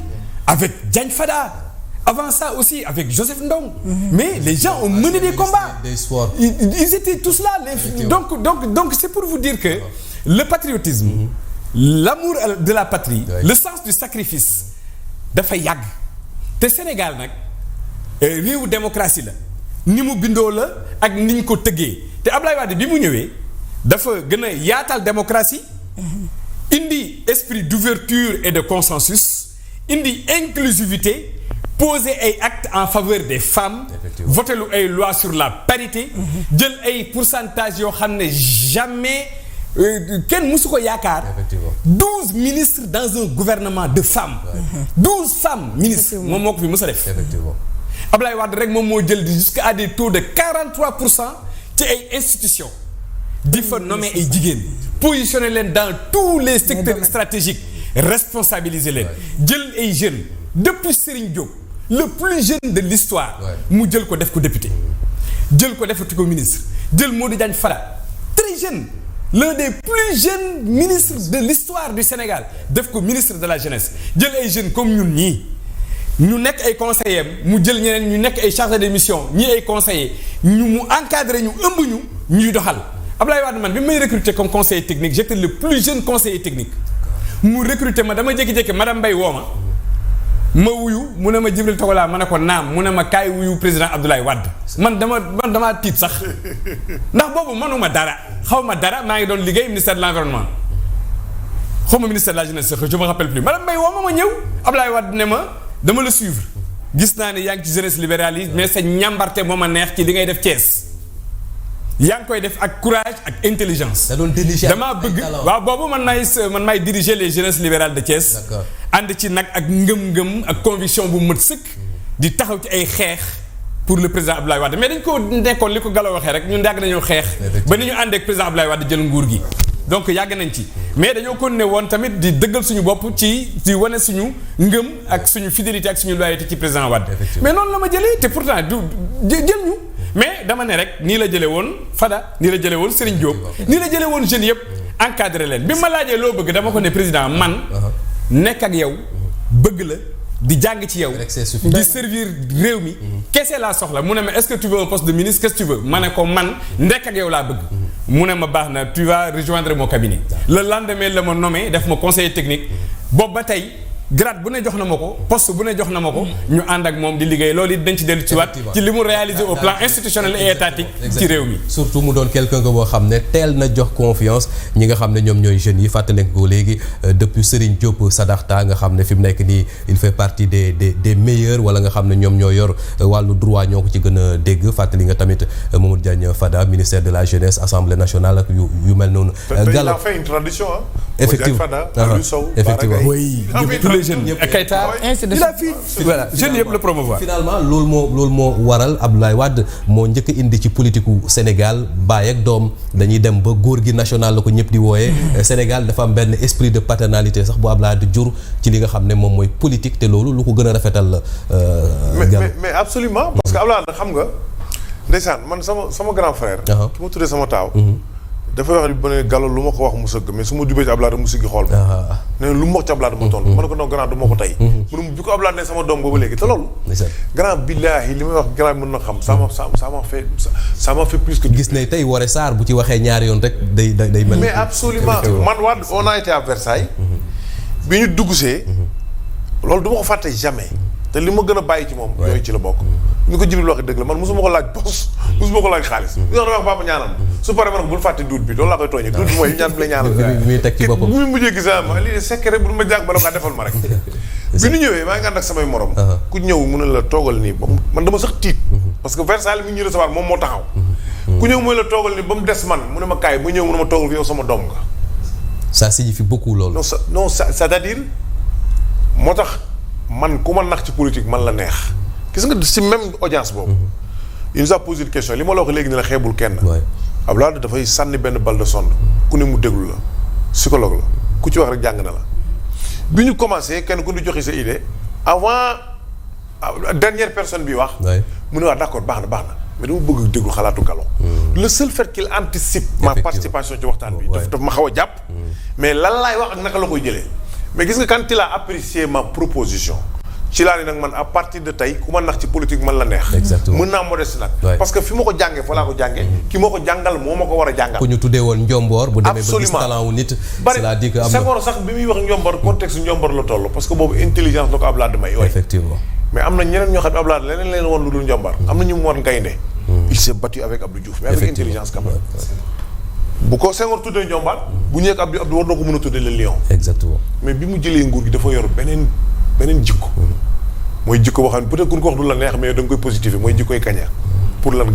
avec Diagne Fada. Avant ça aussi, avec Joseph Ndong. Mais les gens ont mené des combats. Ils étaient tous là. Donc c'est pour vous dire que le patriotisme, l'amour de la patrie, le sens du sacrifice, dafa yag. Te Sénégal nak réewu démocratie la. Ni mu bindo la ak niñ ko teggé. Te Abdoulaye Wade bi mu ñëwé dafa gëna yaatal démocratie, indi esprit d'ouverture et de consensus, indi inclusivité, poser ay actes en faveur des femmes. voter lu ay loi sur la parité. jël ay pourcentage yoo xam ne jamais kenn mësu ko yaakaar. 12 ministres dans un gouvernement de femmes. 12 femmes ministres moom moo ko fi mës a def. Ablaye Wade rek moom moo jël jusqu'à des taux de 43% ci ay institutions. di fa nommer ay jigéen. positionner leen dans tous les secteurs stratégiques. responsabiliser leen. jël ay jeunes depuis Serigne Diop. le plus jeune de l'histoire mu jël ko def ko député jël ko defati ko ministre jël Modou Diagne Fada très jeune l'un des plus jeunes ministres de l'histoire du Sénégal def ko ministre de la jeunesse jël ay jeunes comme ñun ñii ñu nekk ay conseillers mu jël ñeneen ñu nekk ay chargés de mission ñii ay conseillers ñu mu encadré ñu ëmb ñu ñuy doxal Ablaye Wade man bi may recruter comme conseiller technique j'étais le plus jeune conseiller technique mu recruter ma dama jékki-jékki madame Mbaye woo ma wuyu mu ne ma Djibril Togola ma ne ko naam mu ne ma kaay wuyu président Abdoulaye Wade man damaa tiit sax ndax boobu manuma dara xaw ma dara maa ngi doon liggéey ministère de l'environnement xaw ma ministère de la jeunesse je me rappelle plus madame Mbaye woo ma ñëw Abdoulaye Wade ne ma dama la suivre gis naa ne yaa ngi ci jeunesse libéralisme mais sa ñambarte moo ma neex ci li ngay def Thiès yaa ngi koy def ak courage ak intelligence. damaa bëgg waaw boobu man maay diriger les jeunesses libérales de Thiès. ànd ci nag ak ngëm-ngëm ak conviction bu mat sëkk di taxaw ci ay xeex pour le président Abdoulaye Wade mais dañ ko nekkoon li ko Gallo waxee rek ñun yàgg nañoo xeex. ba ni ñu àndee ak président Abdoulaye Wade jël nguur gi. donc yàgg nañ ci mais dañoo continuer woon tamit di dëggal suñu bopp ci wane suñu ngëm ak suñu fidélité ak suñu loyauté ci président Wade. mais noonu la ma jëlee te pourtant jël ñu. mais dama ne rek nii la jëlee woon Fada nii la jëlee woon Serigne Diop nii la jëlee woon jeunes yëpp encadré leen bi ma laajee loo bëgg dama ko ne président man nekk ak yow bëgg la di jàng ci yow di servir réew mi kese laa soxla mu ne ma est-ce que tu veux un poste de ministre qu'est-ce que tu veux ma ne ko man nekk ak yow laa bëgg mu ne ma baax na tu vas rejoindre mon cabinet le lendemain la ma nommé def ma conseiller technique boobu ba tey grade bu ne jox na ma ko poste bu ne jox na ma ko ñu ànd ak moom di liggéey loolu it dañ ci dellu ci waat ci li mu réalisé au plan institutionnel et étatique ci réew mi surtout mu doon quelqu'un que boo xam ne teel na jox confiance ñi nga xam ne ñoom ñooy jeunes yi fàttali ko léegi depuis Serigne Diop Sadakhta nga xam ne fi mu nekk nii il fait partie des meilleurs wala nga xam ne ñoom ñoo yor wàllu droit ñoo ko ci gën a dégg fàttali nga tamit Mamadou Diagne Fada ministère de la jeunesse assemblée nationale ak yu mel noonu. Gallo a fait une tradition effectivement les jeunes ak Keita il a fi voilà jeunes yëpp la promouvoir. finalement loolu moo waral Abdoulaye Wade moo njëkk a indi ci politique u Sénégal baay ak doom dañuy dem ba góor gi national la ko ñëpp di wooyee. Sénégal dafa am benn esprit de paternalité sax bu Abdoulaye Wade jur ci li nga xam ne moom mooy politique te loolu lu ko gën a rafetal la. mais absolument parce que Abdoulaye Wade xam nga ndeysaan man sama grand frère. ki ma tuddee sama taaw. dafay wax ba ne Gallo lu ma ko wax mu sëgg mais su ma jubee ci Abdoulaye mu siggi xool ma ne lu ma wax ci Abdoulaye ma tontu ma ne ko non grand du ma ko tey mu ne bi ko Abdoulaye ne sama doom boobu léegi te loolu grand billaahi li may wax grand mën na xam ça m'a fait plus que gis ne tey Woré Sarr bu ci waxee ñaari yoon rek day mel mais absolument man Wade on a été à Versailles bi ñu duggsee loolu du ma ko fàtte jamais te li ma gën a bàyyi ci moom yooyu ci la bokk ñu ko Jibril waxee dëgg la man mosuma ko laaj poste mosuma ko laaj xaalis ñu wax papa ñaanal su paree ma ne ko bul fàtte duut bi loolu laa koy tooñee duut bi mooy ñaan bi la ñaanal bi muy teg ci boppam bi mu mujjee gis ma lii secret bu ma jàng ba la kaa defal ma rek bi ñu ñëwee maa ngi ànd ak samay morom ku ñëw mu ne la toogal nii ba man dama sax tiit parce que Versailles mi ñu recevoir moom moo taxaw ku ñëw mooy la toogal nii ba mu des man mu ne ma kaay mu ñëw mu ne ma toogal fi yow sama doom nga ça signifie beaucoup loolu non c'est-à-dire moo tax man ku ma nax ci politique man la neex gis nga si même audience boobu il nous a posé une question li ma la wax léegi ne la xeebul kenn Abdoulaye dafay sànni benn balle de sonde ku ne mu déglu la psychologue la ku ci wax rek jàng na la bi ñu commencé kenn ku di joxe sa idée avant dernière personne bi wax mu ne waa d'accord baax na mais dama bëgg déglu xalaatu Gallo le seul fait qu'il anticipe ma participation ci waxtaan bi daf ma xaw a jàpp mais lan laay wax ak naka la koy jëlee mais gis nga quand il a apprécié ma proposition ci laa ne nag man à partir de tey ku ma nax ci politique man la neex mën naa modeste nag parce que fi ma ko jàngee fa laa ko jàngee ki ma ko jàngal moo ma ko war a jàngal ku ñu tuddee woon njomboor bu demee ba gis talent wu nit c'est-à-dire que am na Senghor sax bi muy wax njomboor contexte njomboor la toll parce que boobu intelligence la ko Abdoulaye may effectivement mais am na ñeneen ñoo xam ne Abdoulaye leneen leen woon lu dul njomboor am na ñu mu war gaynde il s'est battu avec Abdou Diouf mais avec intelligence quand même bu ko Senghor tuddee njombaar bu ñëwee ak Abdou war na ko mën a tuddee le lion exactement mais bi mu jëlee nguur gi dafa yor beneen jikko mooy jikko boo xam ne peut-être ku ko wax du la neex mais da nga koy positiver mooy jikkoy kaña pour lan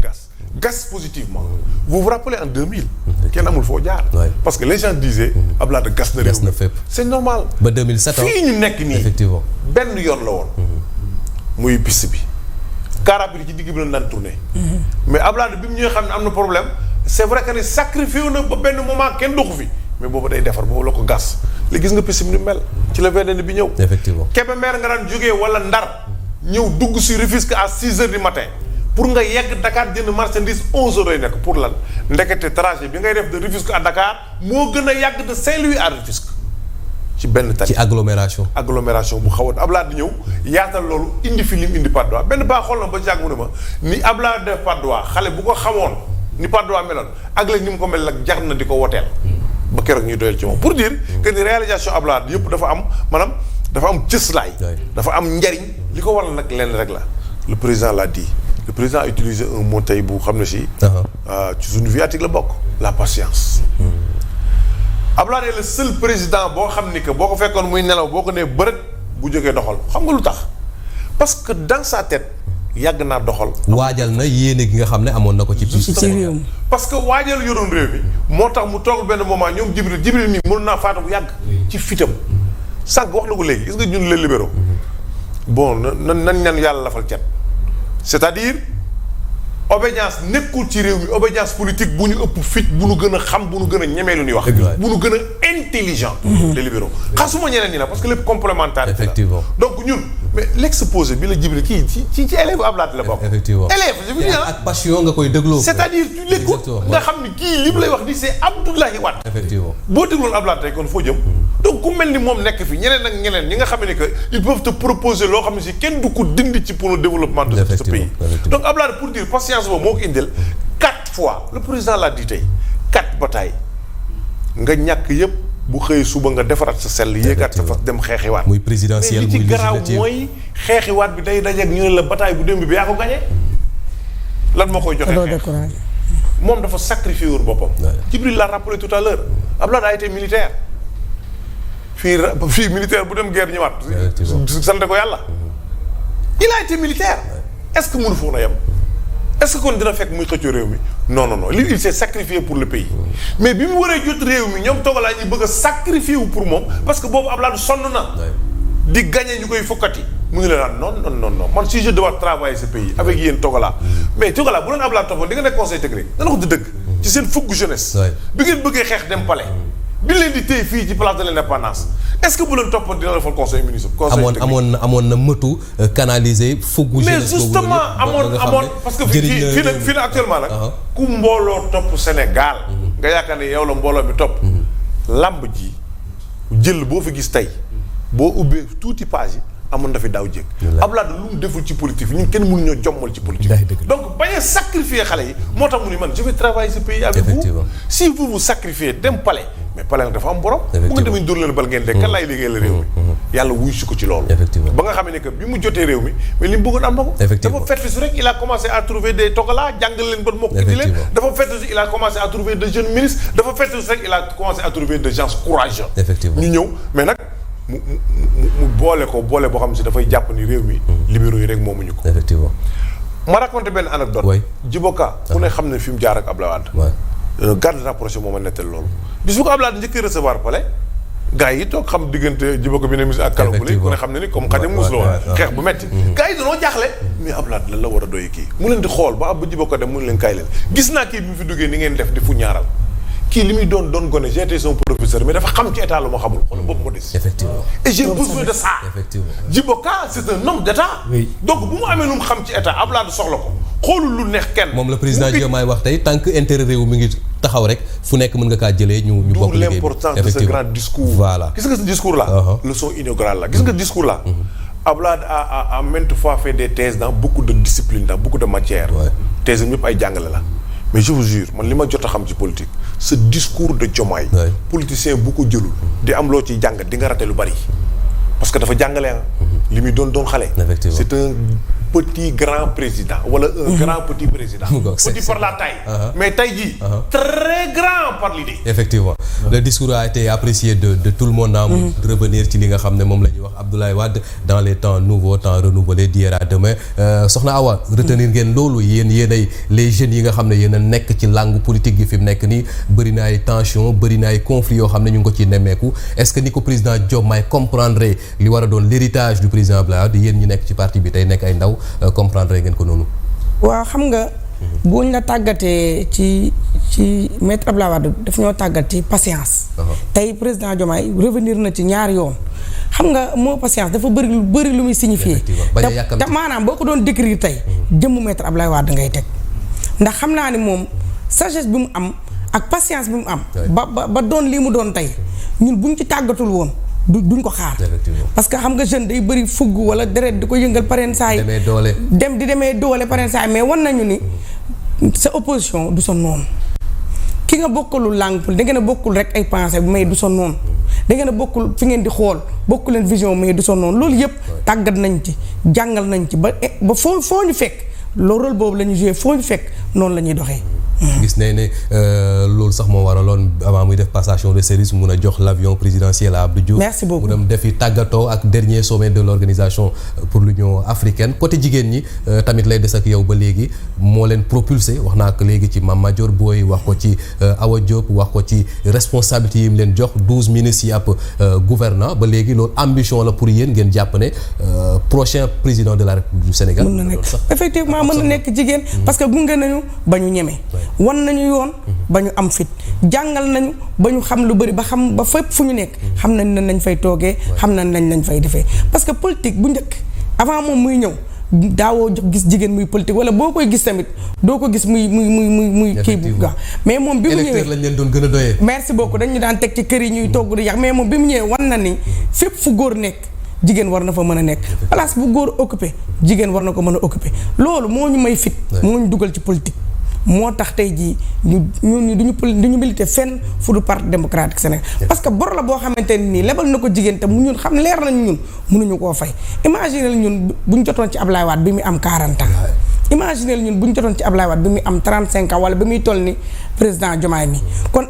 gas positivement. Vous vous rappelez en 2000. kenn amul foo jaar. parce que les gens disaient. Abdoulaye gas na réew mi fépp. c'est normal. ba 2007 fii ñu nekk nii. effectivement benn yoon la woon. muy piste bi. car rapide ci digg bi lañ daan tourné. mais Abdoulaye bi mu ñëwee xam ne am na problème c'est vrai que ne sacrifié na ba benn moment kenn doxu fi mais boobu day defar boobu la ko gas. léegi gis nga piste bi ni mel ci la VDN bi ñëw. effectivement Kébémer nga daan jógee wala Ndar ñëw dugg si Rufisque à 6 heures du matin pour nga yegg Dakar jënd marchandise 11 heures lay nekk pour lan ndekete trajet bi ngay def de Rufisque à Dakar moo gën a yàgg de Saint-Louis à Rufisque ci benn tali. ci agglomération bu xawoon Abdoulaye di ñëw yaatal loolu indi fi lim indi Patte d'Oie benn baa xool na ba jàgg mu ne ma ni Abdoulaye def Patte d'Oie xale bu ko xamoon ni Patte d'Oie meloon ak léegi ni mu ko mel nag jar na di ko woteel ba keroog ñuy doyal ci moom pour dire que ni réalisation Abdoulaye yëpp dafa am maanaam dafa am cëslaay dafa am njariñ li ko waral nag lenn rek la le président l'a dit le président a utilisé un mot tey bu xam ne si ci suñu viatique la bokk la patience Abdoulaye est le seul président boo xam ni que boo ko fekkoon muy nelaw boo ko nee bërët bu jógee doxal xam nga lu tax parce que dans sa tête yàgg naa doxal waajal na yéene gi nga xam ne amoon na ko ci réew mi parce que waajal yoroon réew mi moo tax mu toog benn moment ñoom Jibril mi mënu naa faatu bu yàgg ci fitam sànq wax na ko léegi gis nga ñun les libéraux bon nan ñan yàlla lafal cet c'est-à-dire obédience nekkul ci réew mi obédience politique bu ñu ëpp fit bu ñu gën a xam bu ñu gën a ñemee lu ñuy wax bu ñu gën a intelligent les libéraux xasuma ñeneen ñi la parce que lépp complémentaire effectivement donc ñun mais l'exposé bi la Jibril kii ci élève Abdoulaye la bokk effectivement élève je veux dire ak passion nga koy dégloo c'est-à-dire tu l'écoutes nga xam ni kii li mu lay wax ni c'est Abdoulaye Wade effectivement boo dégloon Abdoulaye tey kon foo jëm donc ku mel ni moom nekk fi ñeneen ak ñeneen ñi nga xam ne que ils peuvent te proposer loo xam ne si kenn du ko dindi ci pour le développement de ce pays donc Abdoulaye pour dire patience boobu moo ko indil 4 fois le président l'a dit tey 4 batailles nga ñàkk yëpp bu xëyee suba nga defaraat sa sell yéegaat sa fas dem xeexiwaat muy présidentiel mais li muy ci garaaw législative mooy xeexiwaat bi day dajeeg ñu ne la bataille bu démb bi yaa ko gagné lan moo koy joxe xeex moom dafa sacrifié woon boppam Djibril l'a rappelé tout à l'heure Abdoulaye a été militaire fii militaire bu dem guerre ñëwaat sante ko yàlla il a été militaire est-ce que mënu foog na yem est-ce que kon dina fekk muy xëccoo réew mi non lui il s'est sacrifié pour le pays mais bi mu waree jot réew mi ñoom toogalaa ñi bëgg a sacrifié wu pour moom parce que boobu Abdoulaye sonn na di gagné ñu koy fokkati mu ngi leen naan non man si je dois travailler ce pays avec yéen toogalaa mais toogalaa bu doon Abdoulaye toppoon di nga nekk conseil technique dana ko di dëgg ci seen fukk jeunesse bi ngeen bëggee xeex dem palais bi leen di téye fii ci place de l'indépendance est-ce que bu leen toppoon dina defal conseil municipal conseil technique amoon na mëtu canaliser fuggu mais justement amoon parce que fii nag actuellement nag ku mbooloo topp Sénégal nga yaakaar ne yow la mbooloo bi topp lamb ji jël boo fi gis tey boo ubbee tuuti page yi amoon na fi daaw jéeg Abdoulaye lu mu deful ci politique ñun kenn mënu ñoo jommal ci politique donc bañ a sacrifier xale yi moo tax mu ni man je vais travailler ce pays avec vous si vous vous sacrifiez dem palais mais palais nag dafa am borom bu nga demee dóor leen bal ngeen de kan laay liggéey la réew mi yàlla wuy si ko ci loolu ba nga xam ne que bi mu jotee réew mi mais li mu bëggoon am na ko dafa fettisu rek il a commencé à trouver des togala jàngal leen ba mokk di leen dafa fettisu il a commencé à trouver de jeunes ministres dafa fettisu rek il a commencé à trouver de gens courageux ñu ñëw mais nag mu boole boo xam si dafay jàpp ni réew mi libéraux yi rek moomuñu ko effectivement ma raconté benn anecdote Djiboka ku ne xam ne fi mu jaar ak Abdoulaye Wade garde rapproché moo ma nettal loolu bis bu ko Abdoulaye njëkkee recevoir palais gars yi toog xam diggante Djiboka bi ne mis ak Kalambouly ku ne xam ne ni comme xaja muus la woon xeex bu metti gars yi dañoo jaaxle mais Abdoulaye lan la war a doy kii mu leen di xool ba ab ba Djiboka dem mu leen kaay leen gis naa kii bi mu fi duggee ni ngeen def di fu ñaaral kii li muy doon gone j'ai été son professeur mais dafa xam ci état lu ma xamul xoolal boobu moo des. effectivement et j'ai besoin de ça. effectivement Djiboka c'est un homme d'état. oui donc bu mu amee lu mu xam ci état Abdoulaye soxla ko xoolul lu neex kenn. moom la président Diomaye wax tey tant que intérêt réew mi ngi taxaw rek fu nekk mën nga kaa jëlee ñu bokk liggéey bi l'importance de ce grand discours. voilà gis nga ce discours là. leçon inaugurale la gis nga discours là. Abdoulaye a maintes fois fait des thèses dans beaucoup de disciplines dans beaucoup de matières. thèses yi ñëpp ay jàngale la. mais je vous jure man li ma jot a xam ci politique ce discours de Diomaye politicien bu ko jëlul di am loo ciy jàngat di nga rate lu bari parce que dafa jàngale li muy doon xale c'est un petit grand président wala un grand petit président. Petit par la taille. Mais tey jii. Très grand par l'idée. Effectivement le discours a été apprécié de tout le monde. Revenir ci li nga xam ne moom la ñuy wax Abdoulaye Wade dans les temps nouveaux temps renouvelés d'hier à demain soxna Awa retenir ngeen loolu yéenay les jeunes yi nga xam ne yéen a nekk ci langue politique gi fi mu nekk nii bëri na ay tension bëri na ay conflits yoo xam ne ñu ngi ko ci nemmeeku est-ce que ni ko président Diomaye comprendre li war a doon l'héritage du président Abdoulaye Wade yéen ñi nekk ci parti bi tey nekk ay ndaw comprendre ngeen ko noonu. waaw xam nga buñ la tàggatee ci maître Abdoulaye Wade daf ñoo tàggat ci patience. tey président Diomaye revenir na ci ñaari yoon. xam nga moo patience dafa bëri lu muy signifier te maanaam boo ko doon décrire tey jëmmu maître Abdoulaye Wade ngay teg ndax xam naa ni moom sagesse bi mu am ak patience bi mu am ba doon lii mu doon tey ñun buñ ci tàggatul woon duñ ko xaar parce que xam nga jeune day bëri fugg wala deret di ko yëngal pareen saa yi demee doole pareen saa yi mais wan nañu ni sa opposition du sa noonu ki nga bokkalul langue da ngeen a bokkul rek ay pensée mais du sa noonu da ngeen a bokkul fi ngeen di xool bokku leen vision mais du sa noonu loolu yëpp tàggat nañ ci jàngal nañ ci ba foo ñu fekk loolu rôle boobu la ñu joué foo ñu fekk noonu la ñuy doxee. gis nañ ne loolu sax moo waraloon avant muy def passation de service mun a jox l'avion présidentiel à Abdou Diouf. merci beaucoup mu dem defi tàggatoo ak dernier sommet de l'organisation pour l'Union africaine côté jigéen ñi tamit lay des ak yow ba léegi moo leen propulsé wax naa ko léegi ci Mame Madior Boye wax ko ci Awa Diop wax ko ci responsabilité yi mu leen jox 12 ministres yi ab gouvernant ba léegi loolu ambition la pour yéen ngeen jàpp ne prochain président de la République du Sénégal. mën na nekk effectivement mën na nekk jigéen parce que gunge nañu ba ñu ñeme. wan nañu yoon ba ñu am fit jàngal nañu ba ñu xam lu bëri ba xam ba fépp fu ñu nekk xam nañ ne nañ fay toogee xam nañ nañ fay defee parce que politique bu njëkk avant moom muy ñëw daawoo gis jigéen muy politique wala boo koy gis tamit doo ko gis muy kii bu gaaw mais moom bi mu ñëwee lañ leen doon gën a doyee. merci beaucoup dañu daan teg ci kër yi ñuy togg di yàq mais moom bi mu ñëwee wan na ni fépp fu góor nekk jigéen war na fa mën a nekk place bu góor occupé jigéen war na ko mën a occupé loolu moo ñu may fit moo ñu dugal ci politique moo tax tey jii ñu duñu milité fenn fu du parti démocratique Sénégal parce que bor la boo xamante nii lebal na ko jigéen te mu ñun xam leer nañu ñun mënuñu koo fay imaginez ñun buñ jotoon ci Ablaye Wade bi muy am 40 ans imaginez ñun buñ jotoon ci Ablaye Wade bi muy am 35 ans wala bi muy toll ni président Diomaye mi kon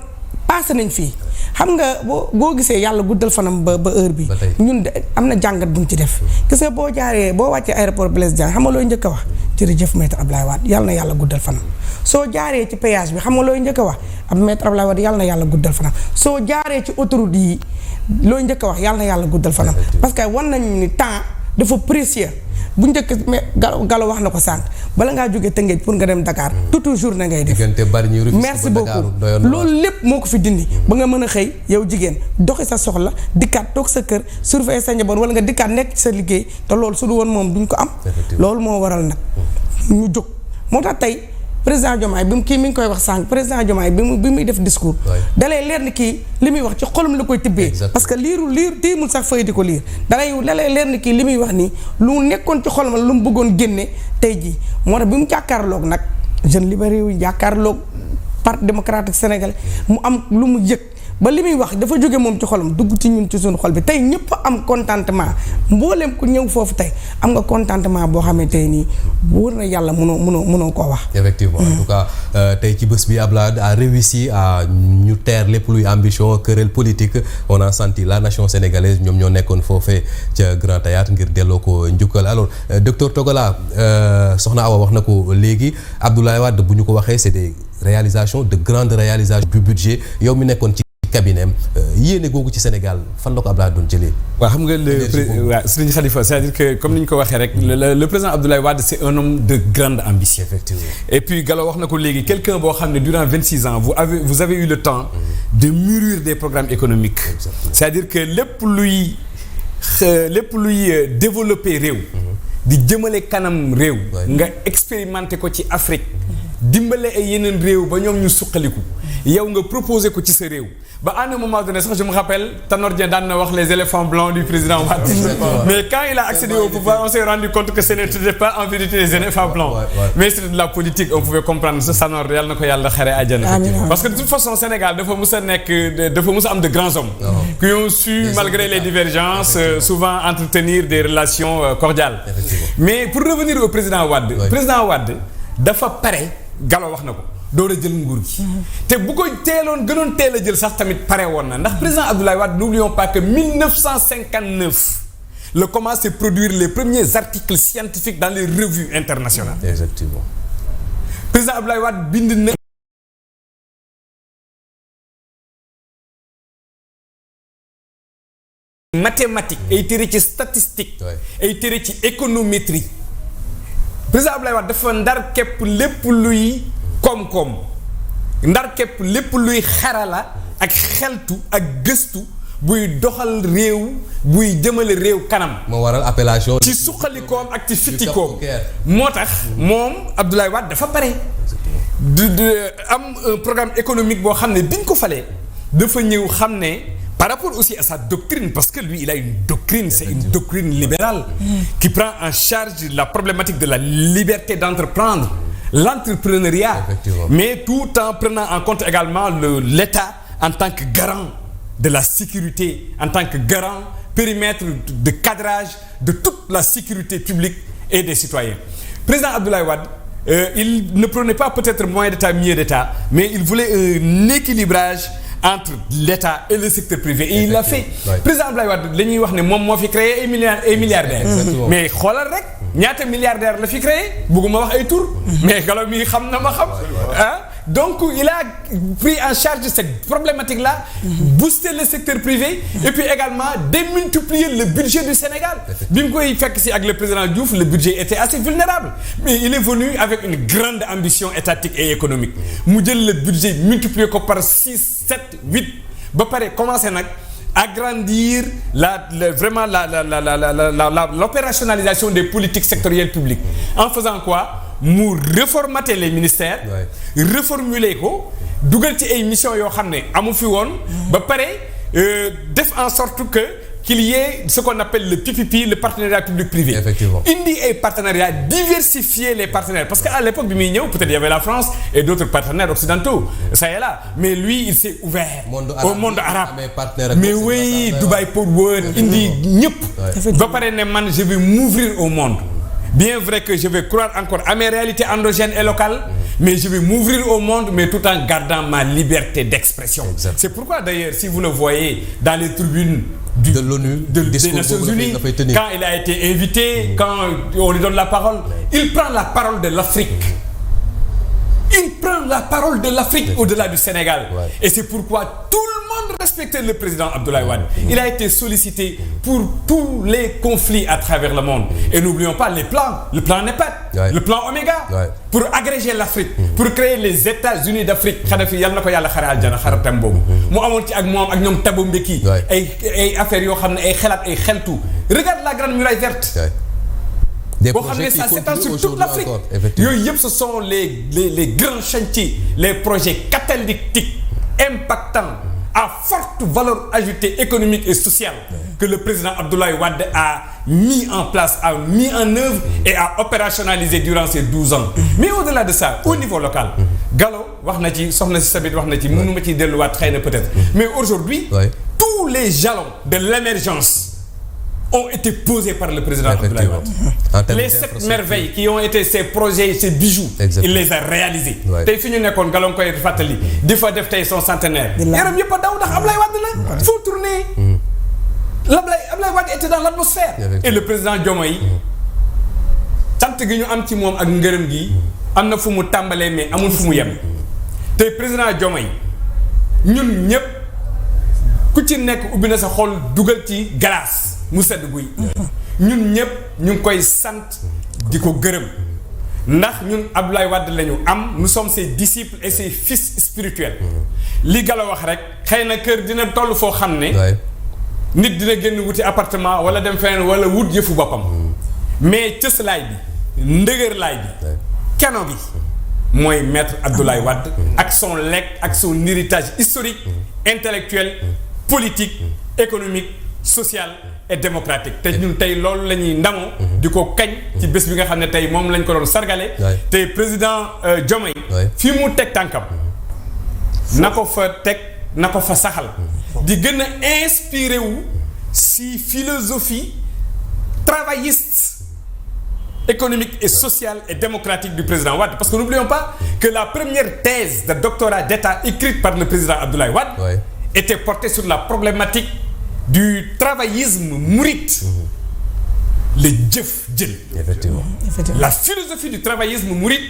passé nañ fii xam nga boo gisee yàlla guddal fanam ba heure bi ñun de am na jàngat buñ ci def gis nga boo wàccee aéroport Blaise Diagne xam nga looy njëkk a wax jërëjëf maître Ablaye Wade yàlla na yàlla guddal fanam soo jaaree ci péage bi xam nga looy njëkk a wax ab maître Ablaye Wade yàlla na yàlla guddal fanam soo jaaree ci autoroute yi looy njëkk a wax yàlla na yàlla guddal fanam parce que wan nañu ni temps dafa précieux bu njëkk Gallo wax na ko sànq bala ngaa jógee Tëngéej pour nga dem Dakar toute journée ngay def merci beaucoup loolu lépp moo ko fi dindi ba nga mën a xëy yow jigéen doxi sa soxla dikkaat toog sa kër surveiller sa njaboot wala nga dikkaat nekk ci sa liggéey te loolu su du woon moom duñ ko am loolu moo waral nag ñu jóg moo tax tey président Diomaye bi mu kii mi ngi koy wax sànq président Diomaye bi muy def discours dalay leer ni kii li muy wax ci xolum la koy tibbee parce que liir tiimul sax fay di ko liir dalay leer ni kii li muy wax nii lu nekkoon ci xolum la lu mu bëggoon génne tey jii moo tax bi mu jàkkaarloog nag jeune libéré yu jàkkaarloog parti démocratique sénégalais mu am lu mu yëg ba li muy wax dafa jóge moom ci xolam dugg ci ñun ci suñu xol bi tey ñëpp am contentement mbooleem ku ñëw foofu tey am nga contentement boo xamante nii wóor na yàlla mënoo koo wax. effectivement en tout cas tey ci bés bi Abdoulaye a réussi à ñu teer lépp luy ambition querelle politique on a senti la nation sénégalaise ñoom ñoo nekkoon foofee ca Grand Théâtre ngir delloo ko njukkal alors docteur Togola soxna Awa wax na ko léegi Abdoulaye Wade bu ñu ko waxee c'est des réalisations de grandes réalisations du budget yow mi nekkoon ci cabinet yéene googu ci Sénégal fan la ko Abdoulaye doon jëlee. waaw xam nga Serigne Khalifa c'est-à-dire que comme ni ñu ko waxee rek le président Abdoulaye Wade c'est un homme de grande ambition. Effectivement. Et puis Gallo wax na ko léegi quelqu'un boo xam ne durant 26 ans vous avez eu le temps de mûrir des programmes économiques. Exactement. C'est-à-dire que lépp luy développer réew. di jëmale kanam réew. nga expérimenter ko ci Afrique. dimbale ay yeneen réew ba ñoom ñu suqaliku yow nga proposé ko ci sa réew ba à un moment donné sax je me rappelle Tanor Dieng daan na wax les éléphants blancs du président Wade mais quand il a accédé au pouvoir on s'est rendu compte que ce n'était pas en vérité les éléphants blancs mais c'était de la politique on pouvait comprendre ça Tanor yàlla na ko yàlla xare àjjana parce que de toute façon Sénégal dafa mus a am de grands hommes qui ont su malgré les divergences souvent entretenir des relations cordiales mais pour revenir au président Wade président Wade dafa pare Gallo wax na ko door a jël nguur gi te bu ko gënoon teel a jël sax tamit pare woon na ndax président Abdoulaye Wade n'oublions pas que 1959 le commence à produire les premiers articles scientifiques dans les revues internationales. Exactement. président Abdoulaye Wade bind na mathématiques ay téere ci statistique ay téere ci économétrie président Abdoulaye Wade dafa ndar képp lépp luy koom-koom ndar képp lépp luy xarala ak xeltu ak gëstu buy doxal réew buy jëmale réew kanam. moo waral appellation. ci suqalikoom ak ci fittikoom moo tax moom Abdoulaye Wade dafa pare. am un programme économique boo xam ne biñ ko falee dafa ñëw xam ne par rapport aussi à sa doctrine parce que lui il a une doctrine c'est une doctrine libérale qui prend en charge la problématique de la liberté d'entreprendre. L'entrepreneuriat, mais tout en prenant en compte également l'État en tant que garant de la sécurité, en tant que garant périmètre de cadrage de toute la sécurité publique et des citoyens. Président Abdoulaye Wade, il ne prenait pas peut-être moins d'État, mieux d'État, mais il voulait un équilibrage entre l'État et le secteur privé et il l'a fait. Président Abdoulaye Wade la ñuy wax ne moom moo fi créé ay milliardaires mais xoolal rek ñaata milliardaires la fi créé bëgguma wax ay tur mais Gallo mi xam na ma xam ah donc il a pris en charge cette problématique là booster le secteur privé et puis également démultiplier le budget du Sénégal bi mu koy fekk si ak le président Diouf le budget était assez vulnérable mais il est venu avec une grande ambition étatique et économique mu jël le budget multiplier ko par 6 7 8 ba pare commencé nag agrandir l'opérationnalisation des politiques sectorielles publiques en faisant quoi mu reformater les ministères reformuler ko dugal ci ay missions yoo xam ne amu fi woon ba pare def en sorte que qu'il y ait ce qu'on appelle le PPP, le partenariat public-privé. Effectivement. Indi et partenariat, diversifier les partenaires. Parce qu'à l'époque du Mignon, peut-être il y avait la France et d'autres partenaires occidentaux. Ça est là. Mais lui, il s'est ouvert au monde arabe. Mais oui, Dubai Port World, Indi, Nyup. Je vais m'ouvrir au monde. Bien vrai que je vais croire encore à mes réalités endogènes et locales, mais je vais m'ouvrir au monde, mais tout en gardant ma liberté d'expression. Exactement. C'est pourquoi d'ailleurs, si vous le voyez dans les tribunes de l'ONU, des Nations Unies, quand il a été invité, quand on lui donne la parole, il prend la parole de l'Afrique. Il prend la parole de l'Afrique au-delà du Sénégal. Ouais. Et c'est pourquoi tout le monde respectait le président Abdoulaye Wade. Il a été sollicité pour tous les conflits à travers le monde. Et n'oublions pas les plans. Le plan NEPAD, le plan Oméga, pour agréger l'Afrique, pour créer les États-Unis d'Afrique. Khadafi, yalla ko yalla xare aljana xaratam bobu. Mu amon ci ak mom ak ñom Thabo Mbeki ay affaires yo xamné ay xelat ay xeltu. Regarde la grande muraille verte. Des boo xam ne ça s'étend sur toute l'Afrique yooyu yëpp ce sont les grands chantiers les projets catalytiques impactants à forte valeur ajoutée économique et sociale que le président Abdoulaye Wade a mis en place, a mis en œuvre et a opérationnalisé durant ces 12 ans. Mais au-delà de ça, au niveau local, Gallo wax na ci soxna si Sabit wax na ci mënu ma ci delluwaat xëy na peut-être mais aujourd'hui tous les jalons de l'émergence ont été posés par le président Abdoulaye Wade. Les 7 merveilles qui ont été ses projets, ses bijoux, il les a réalisés. Tey fi ñu nekkoon Gallo koy fàttali di fa def tey son centenaire. yaram yëpp a daw ndax Abdoulaye Wade la. Il faut tourner. Abdoulaye Wade était dans l'atmosphère. Et le président Diomaye tant gi ñu am ci moom ak ngërëm gi am na fu mu tàmbalee mais amul fu mu yem. Tey président Diomaye ñun ñëpp ku ci nekk ubbi na sa xol dugal ci glace. mu sedd guy ñun ñëpp ñu ngi koy sant di ko gërëm ndax ñun Abdoulaye Wade la ñu am nous sommes ses disciples et ses fils spirituels li Gallo wax rek xëy na kër dina toll foo xam ne nit dina génn wuti appartement wala dem feneen wala wut yëfu boppam mais cëslaay bi ndëgërlaay bi keno bi mooy maître Abdoulaye Wade ak son legs ak son héritage historique intellectuel politique économique social et démocratique te ñun tey loolu la ñuy ndamoo di ko kañ ci bés bi nga xam ne tey moom lañ ko doon sargale te président Diomaye fii mu teg tànkam na ko fa teg na ko fa saxal di gën a inspiré wu si philosophie travailliste économique et sociale et démocratique du président Wade parce que n'oublions pas que la première thèse de doctorat d'État écrite par le président Abdoulaye Wade était portée sur la problématique du travaillisme mouride le jëf jël effectivement la philosophie du travaillisme mouride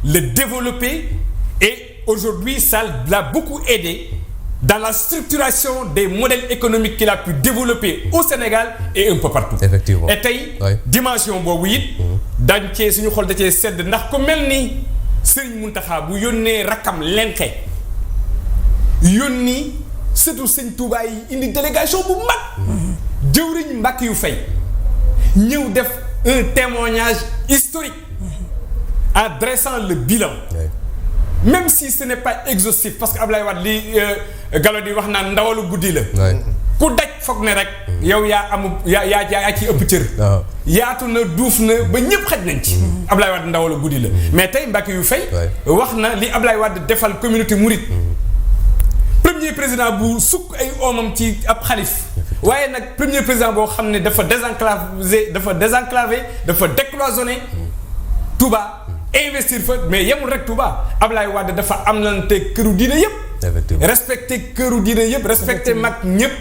le développer et aujourd'hui ça l'a beaucoup aidé dans la structuration des modèles économiques qu'il a pu développer au Sénégal et un peu partout. Effectivement. Et tey dimension boobu it dañ cee suñu xol da cee sedd ndax ko mel ni Serigne Mountakha bu yónnee rakkam lenqe yónni surtout Sëñ Touba yi indi délégation bu mag jëwriñ Mbàkke yu fay ñëw def un témoignage historique en dressant le bilan. Même si ce n'est pas exhaustif parce que Ablaye Wade li Gallo di wax naan ndawalu guddi la. ku daj foog ne rek. yow yaa ci ëpp cër. yaatu na duuf na ba ñëpp xaj nañ ci. Ablaye Wade ndawalu guddi la. mais tey Mbacke yu fay. wax na li Ablaye Wade defal communauté mouride. premier président bu sukk ay oomam ci ab xalif. waaye nag premier président boo xam ne dafa désenclavé dafa décloisonné Touba. investir fa mais yemul rek Touba Ablaye Wade dafa am lante këru diine yëpp. respecté këru diine yëpp respecté mag ñëpp.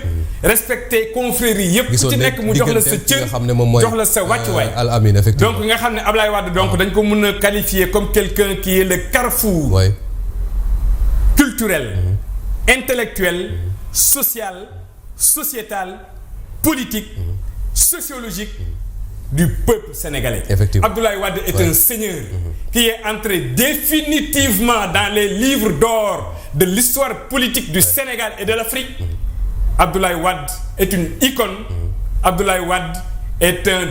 respecté confrérie yëpp. ku ci nekk mu jox la sa cër jox la sa wàccuwaay. Al Amine effectivement donc nga xam ne Ablaye Wade donc dañ ko mën a qualifier comme quelqu'un qui est le carrefour. culturel. intellectuel. social. sociétal. politique. sociologique. du peuple sénégalais. Effectivement. Abdoulaye Wade est un seigneur qui est entré définitivement dans les livres d'or de l'histoire politique du Sénégal et de l'Afrique. Abdoulaye Wade est une icône. Abdoulaye Wade est un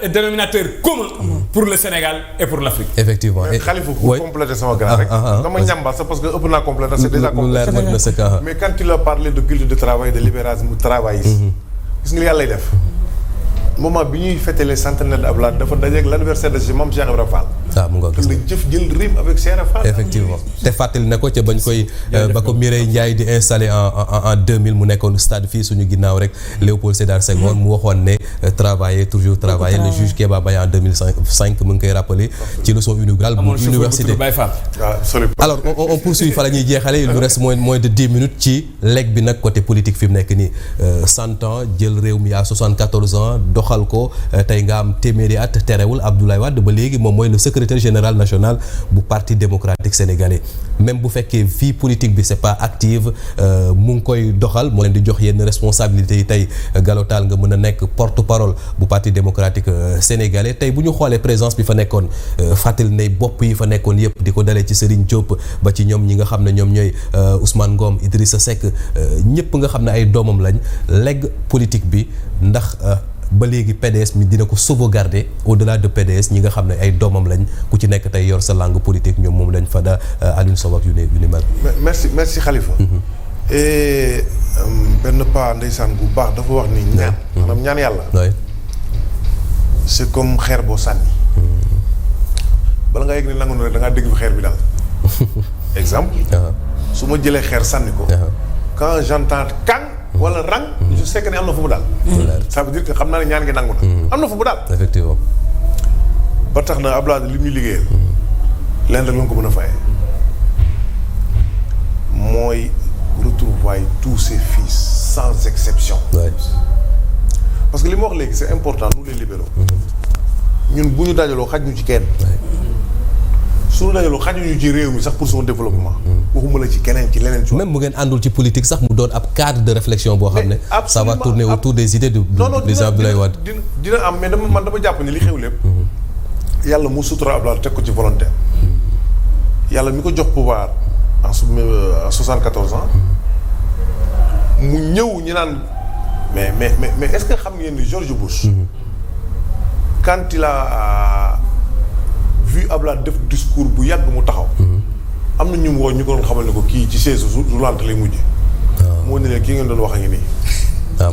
dénominateur commun pour le Sénégal et pour l'Afrique. Effectivement. mais Khalifa pour compléter sama grand rek. dama ñambal ça parce que ëpp naa compléter c'est déjà complété. mais quand il a parlé de culte de travail de libéralisme travailliste. gis nga yàlla lay def. moment bi ñuy fêter les centenaires d'Abdoulaye dafa dajeeg l'anniversaire de chez Mame Cheikh Ibrahima Fall. mu nga gis la jëf jël rime avec Cheikh Fall. effectivement te fàttali na ko ca bañ koy ba ko Mireille Ndiaye di installé en 2000 mu nekkoon stade fii suñu ginnaaw rek Léopold Sédar Senghor mu waxoon ne travailler toujours travailler le juge Kéba Baye en 2005 mu ngi koy rappelé ci leçon inaugurale bu université. alors on poursuit fa la ñuy jeexale il nous reste moins de 10 minutes ci legs bi nag côté politique fi mu nekk nii 100 ans jël réew mi à 74 ans doxal ko tey nga am téeméeri at terewul Abdoulaye Wade ba léegi moom mooy le secrétaire général national bu parti démocratique sénégalais même bu fekkee vie politique bi c'est pas active mu ngi koy doxal moo leen di jox yenn responsabilités yi tey galotaal nga mën a nekk porte-parole bu parti démocratique sénégalais tey bu ñu xoolee présence bi fa nekkoon fàttali ne bopp yi fa nekkoon yëpp di ko dalee ci Serigne Diop ba ci ñoom ñi nga xam ne ñoom ñooy Ousmane Ngom Idrissa Seck ñëpp nga xam ne ay doomam lañ legs politique bi ndax ba léegi PDS mi dina ko sauvegarder au-delà de PDS ñi nga xam ne ay doomam lañ ku ci nekk tey yor sa langue politique ñoom moom lañ fa da Alioune Sow ak yu ni mel. merci Khalifa. et benn pa ndeysaan bu baax dafa wax ni ñaan. maanaam ñaan yàlla. c'est comme xeer boo sànni. bala nga yegg ni nangu na rek da ngaa dégg fi xeer bi daal. exemple. su ma jëlee xeer sànni ko. quand j'entends kang. wala rang. je sais que ne am na fu mu daal. ça veut dire que xam naa ne ñaan ngi nangu na. am na fu mu daal. effectivement. ba tax na Abdoulaye li muy liggéeyal. lenn rek la ko mën a fayee. mooy retrouvailles tous ses fils sans exception. parce que li ma wax léegi c'est important nous les libéraux. ñun bu ñu dajaloo xaj ñu ci kenn. suñu dajaloo xajuñu ci réew mi sax pour son développement. waxuma la ci keneen ci leneen. même bu ngeen àndul ci politique sax mu doon ab cadre de réflexion boo xam ne. ça va tourner autour des idées du président Abdoulaye Wade. dina am mais man dama jàpp ne li xew lépp. yàlla mu sutura Abdoulaye teg ko ci volontaire. yàlla mi ko jox pouvoir en 74 ans. mu ñëw ñu naan mais est-ce que xam ngeen ni George Bush. quand il a vu Abdoulaye def discours bu yàgg mu taxaw. am na ñu woo ñu ko doon xamal ne ko kii ci chaise roulante lay mujj. moo ne leen kii ngeen doon wax a ngi nii.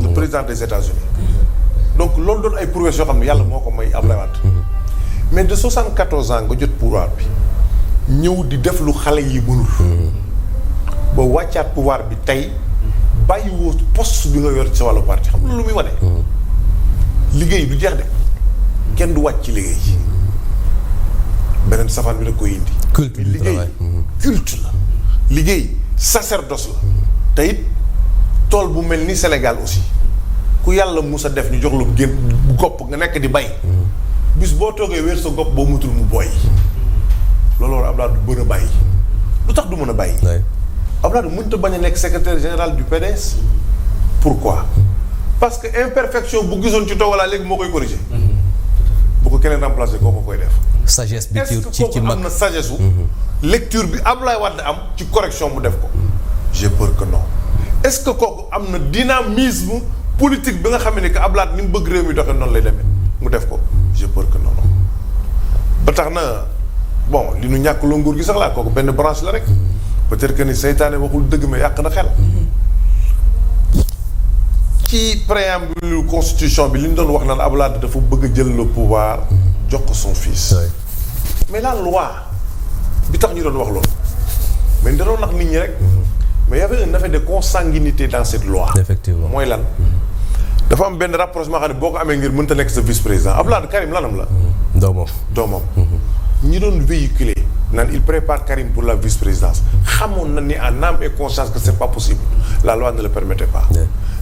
le président des États-Unis donc loolu doon ay prouesses yoo xam ne yàlla moo ko may Abdoulaye Wade. mais de 74 ans nga jot pouvoir bi ñëw di def lu xale yi mënul. ba wàccaat pouvoir bi tey bàyyiwoo poste bi nga yor ci sa wàllu parti xam nga lu muy wane. liggéey du jeex de kenn du wàcc ci liggéey. beneen safaan bi da koy indi. culte du travail culte la. liggéey sacerdoce la. te it tool bu mel ni Sénégal aussi ku yàlla musa def ñu jox lu gén gopp nga nekk di bay. bis boo toogee wéer sa gopp boo mutul mu booy. loolu war Abdoulaye du mën a bàyyi. lu tax du mën a bàyyi. Abdoulaye mënut a bañ a nekk secrétaire général du PDS. pourquoi parce que imperfection bu gisoon ci toogalaa léegi moo koy corriger. bu ko keneen remplacer koo ko koy def. sagesse bi ci mag am na sagesse su. lecture bi Abdoulaye Wade am ci correction mu def ko. j'ai peur que non est-ce que kooku am na dynamisme politique bi nga xam ne que Abdoulaye ni mu bëgg réew mi doxee noonu lay demee mu def ko j'ai peur que non ba tax na bon li nu ñàkk loo nguur gi sax laa kooku benn branche la rek. peut-être que ni seytaane waxul dëgg mais yàq na xel. ci préambule constitution bi li ñu doon wax naan Abdoulaye dafa bëgg a jël le pouvoir jox ko son fils. mais la loi bi tax ñu doon wax loolu mais da doon nax nit ñi rek. mais y avait un effet de consanguinité dans cette loi. effectivement mooy lan. dafa am benn rapprochement xam ne boo ko amee ngir mënta nekk sa vice-président Abdoulaye Karim lanam la. doomam. ñi doon véhiculer naan il prépare Karim pour la vice-présidence xamoon na ni en âme et conscience que c'est pas possible la loi ne le permettait pas.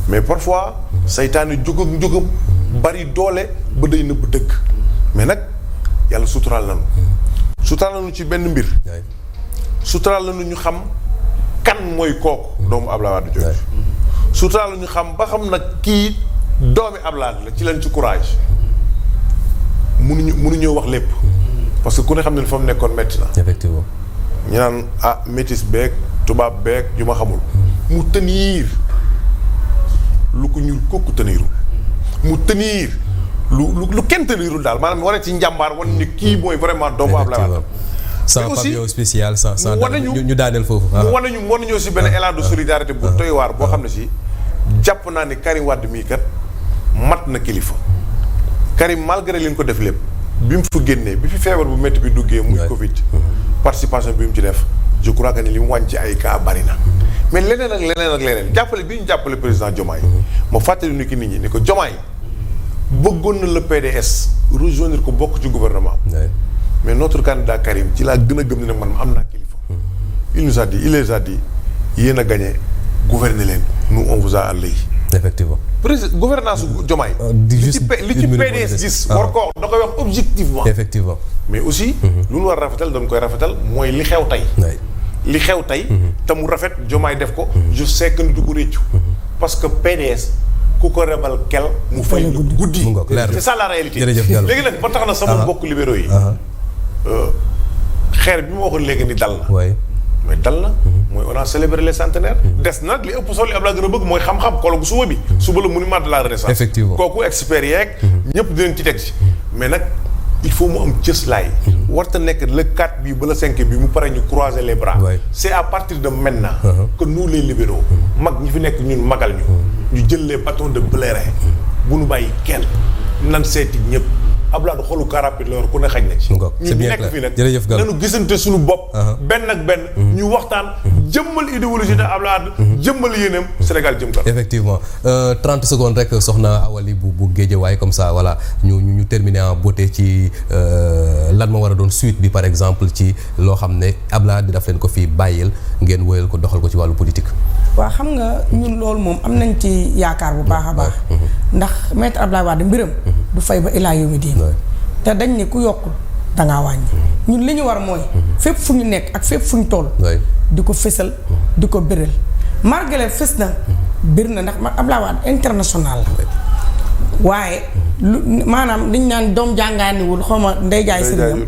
mais parfois saytaane jógam bari doole ba day nëbb dëgg. mais nag yàlla suturaal nañu. suturaal nañu ci benn mbir. suturaal nañu ñu xam kan mooy kooku. doomu Abdoulaye Wade jooju. suturaal nañu xam ba xam nag kii doomi Abdoulaye la ci leen ci courage. mënuñoo wax lépp. parce que ku ne xam ne fa mu nekkoon métti na. effectivement. ñu naan métis beeg tubaab beeg yu ma xamul. mu tenir lu ko ñuul kooku tenirul. mu tenir lu kenn tenirul daal maanaam wane ci njàmbaar wane ni kii mooy vraiment doomu Abdoulaye Wade. sans pavillon spécial sans ñu daaneel foofu. mu wane ñu aussi benn élan de solidarité bu doy waar boo xam ne si jàpp naa ni Karim Wade mii kat mat na kilifa. Karim malgré li ñu ko def lépp. bi mu fa génnee bi fi feebar bu métti bi duggee muy Covid. participation bi mu ci def je crois que ni li mu wàññi ci ay cas bari na. mais leneen ak leneen jàppale bi ñu jàppale président Diomaye. ma fàttali ni ki nit ñi ni ko Diomaye bëggoon na le PDS rejoindre ko bokk ci gouvernement. mais notre candidat Karim ci laa gën a gëm ne man am naa kilifa. il les a dit yéen a gagné gouverner leen nous on vous a allayé. effectivement. président gouvernance su Diomaye. li ci PDS gis. war ko da koy wax objectivement. effectivement. mais aussi. lu ñu war a rafetal dañ koy rafetal mooy li xew tey. li xew tey. te mu rafet Diomaye def ko. je sais que du ko réccu. parce que PDS ku ko rebal kel mu fay lu guddi. c'est ça la réalité. léegi nag ba tax na sama mbokk libéraux yi. xeer bi ma waxoon léegi ni dal na. mais dal na. mooy on a célébré les centenaires. des nag li ëpp solo li Abdoulaye gën a bëgg mooy xam-xam kologu suba bi. suba la monument de la Renaissance. effectivement kooku experts yeeg. ñëpp dinañ ci teg ci. mais nag il faut mu am cëslaay. warta nekk le 4 bi ba le 5 bi mu pare ñu croiser les bras. c'est à partir de maintenant. que nous les libéraux. mag ñi fi nekk ñun magal ñu jël les bâtons de pèlerin. bu nu bàyyi kenn nan seeti ñëpp. Abdoulaye xolu car rapide la yor ku ne xaj na ci. c'est bien clair jërëjëf Gallo nañu gisante suñu bopp. benn ak benn. ñu waxtaan jëmmal idéologie de Abdoulaye. jëmmal yéenam Sénégal jëm kanam. effectivement 30 secondes rek soxna Awali bu Guédiawaye comme ça voilà ñu terminer en beauté ci lan ma war a doon suite bi par exemple ci loo xam ne Abdoulaye di daf leen ko fii bàyyil ngeen wéyal ko doxal ko ci wàllu politique. waaw xam nga ñun loolu moom am nañ ci yaakaar bu baax a baax. ndax maître Abdoulaye Wade mbiram. du fay ba ilaa yomi diin te dañ ne ku yokkul dangaa wàññi. ñun li ñu war mooy. fépp fu ñu nekk ak fépp fu ñu toll. di ko fésal di ko béral. malgré fés na bir na ndax Abdoulaye Wade international la. waaye lu maanaam liñ naan doom jàngaaniwul xaw ma ndey jaay sëriñam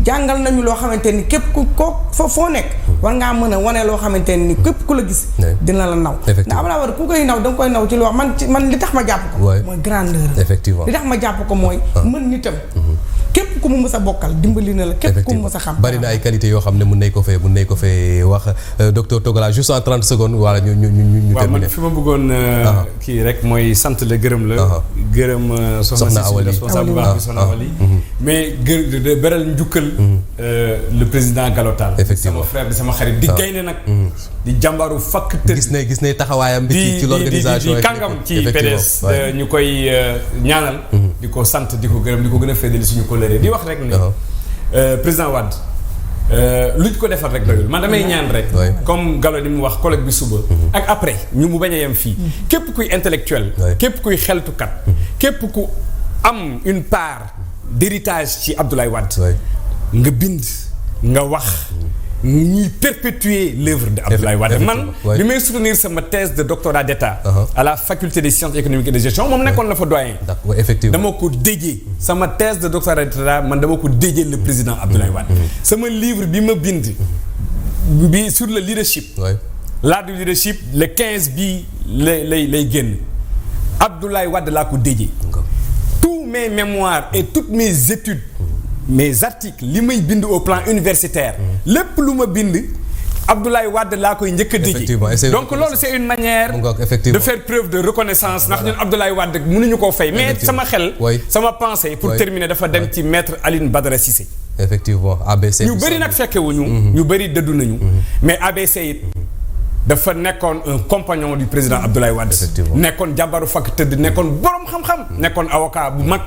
jàngal nañu loo xamante ni képp ku ko foo nekk war ngaa mën a wane loo xamante ni képp ku la gis dina la naw ndax Abdoulaye Wade ku koy naw da nga koy naw ci lu wax man li tax ma jàpp ko mooy grandeur effectivement li tax ma jàpp ko mooy mën nitam képp ku mu mës a bokkal dimbali na la képp ku mu mës a xam bari na ay qualité yoo xam ne mun nañ ko fee wax docteur Togola juste en 30 secondes wala ñu waaw terminer. man fi ma bëggoon kii rek mooy sant la gërëm la gërëm soxna Awali responsable bu baax bi soxna Awali mais beral njukkal le président Galotal effectivement sama frère bi sama xarit di gaynde nag di jàmbaaru fakk tëdd gis ne taxawaayam bi ci l'organisation di kàngam ci PDS ñu koy ñaanal di ko sant di ko gërëm di ko gën a féddali suñu colère di wax rek ne président Wade luñ ko defal rek doyul man damay ñaan rek comme Gallo ni mu wax collègue bi suba ak après ñu mu bañ a yem fii képp kuy intellectuel képp kuy xeltukat képp ku am une part d'héritage ci Abdoulaye Wade nga bind nga wax ñuy perpétuer l'œuvre de Abdoulaye Wade man bi may soutenir sama thèse de doctorat d'état à la faculté des sciences économiques et de gestion moom nekkoon na fa doyen effectivement dama ko déjee sama thèse de doctorat d'état man dama ko déjee le président Abdoulaye Wade sama livre bi ma bind bi sur le leadership l'art du leadership le 15 bii lay génn Abdoulaye Wade laa ko déjee tous mes mémoires et toutes mes études mes articles li may bind au plan universitaire lépp lu ma bind Abdoulaye Wade laa koy njëkk a déjee donc loolu c'est une manière de faire preuve de reconnaissance ndax ñun Abdoulaye Wade mënuñu koo fay mais sama xel sama pensée pour terminer dafa dem ci maître Aline Badara Cissé effectivement ABC ñu bëri nag fekkewuñu ñu bëri dëddu nañu mais ABC it dafa nekkoon un compagnon du président Abdoulaye Wade nekkoon jàmbaru fakk tëdd nekkoon borom xam-xam nekkoon avocat bu mag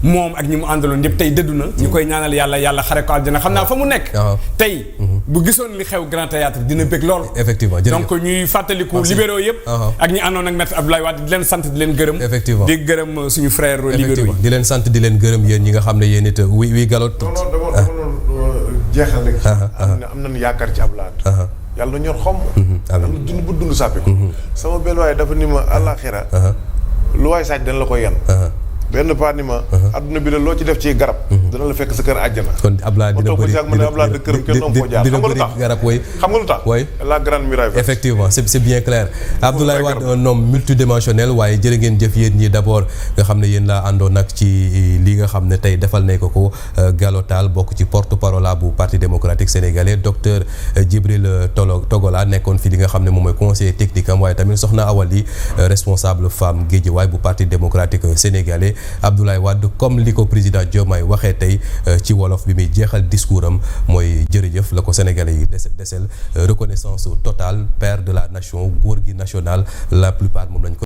moom ak ñi mu àndaloon ñëpp tey dëddu na ñu koy ñaanal yàlla xare ko aljana xam naa fa mu nekk tey bu gisoon li xew Grand Théâtre dina bëgg lool effectivement donc ñuy fàttaliku libéraux yëpp ak ñi àndoon ak maître Abdoulaye Wade di leen sant di leen gërëm effectivement di gërëm suñu frère libéraux yi di leen sant di leen gërëm yéen ñi nga xam ne yéen it wi Gallo dama jeexal rek am nañu yaakaar ci Abdoulaye yàlla na ñor xom yàlla na dund bu dund sàppi ko sama benn waaye dafa ni ma àllaaxira lu waay saaj dana la ko yan benn part ni ma adduna bi la loo ci def ci garab dana la fekk sa kër àjjana kon Abdoulaye dina bëri ma ne Abdoulaye de këram kenn doom foo jaar xam nga lu tax garab xam nga lu tax la grande muraille effectivement c'est bien clair Abdoulaye Wade un homme multidimensionnel waaye jërë ngeen jëf yéen ñi d'abord nga xam ne yéen laa àndoon nag ci li nga xam ne tey defal nañ ko Gallo Tall bokk ci porte-parole bu parti démocratique sénégalais docteur Djibril Togola nekkoon fi li nga xam ne moom mooy conseiller technique am waaye tamit soxna Awali responsable femme Guédiawaye bu parti démocratique sénégalais Abdoulaye Wade comme li ko président Diomaye waxee tey ci wolof bi muy jeexal discours am mooy jërëjëf la ko sénégalais yi desel reconnaissance totale père de la nation góor gi national la plupart moom lañ ko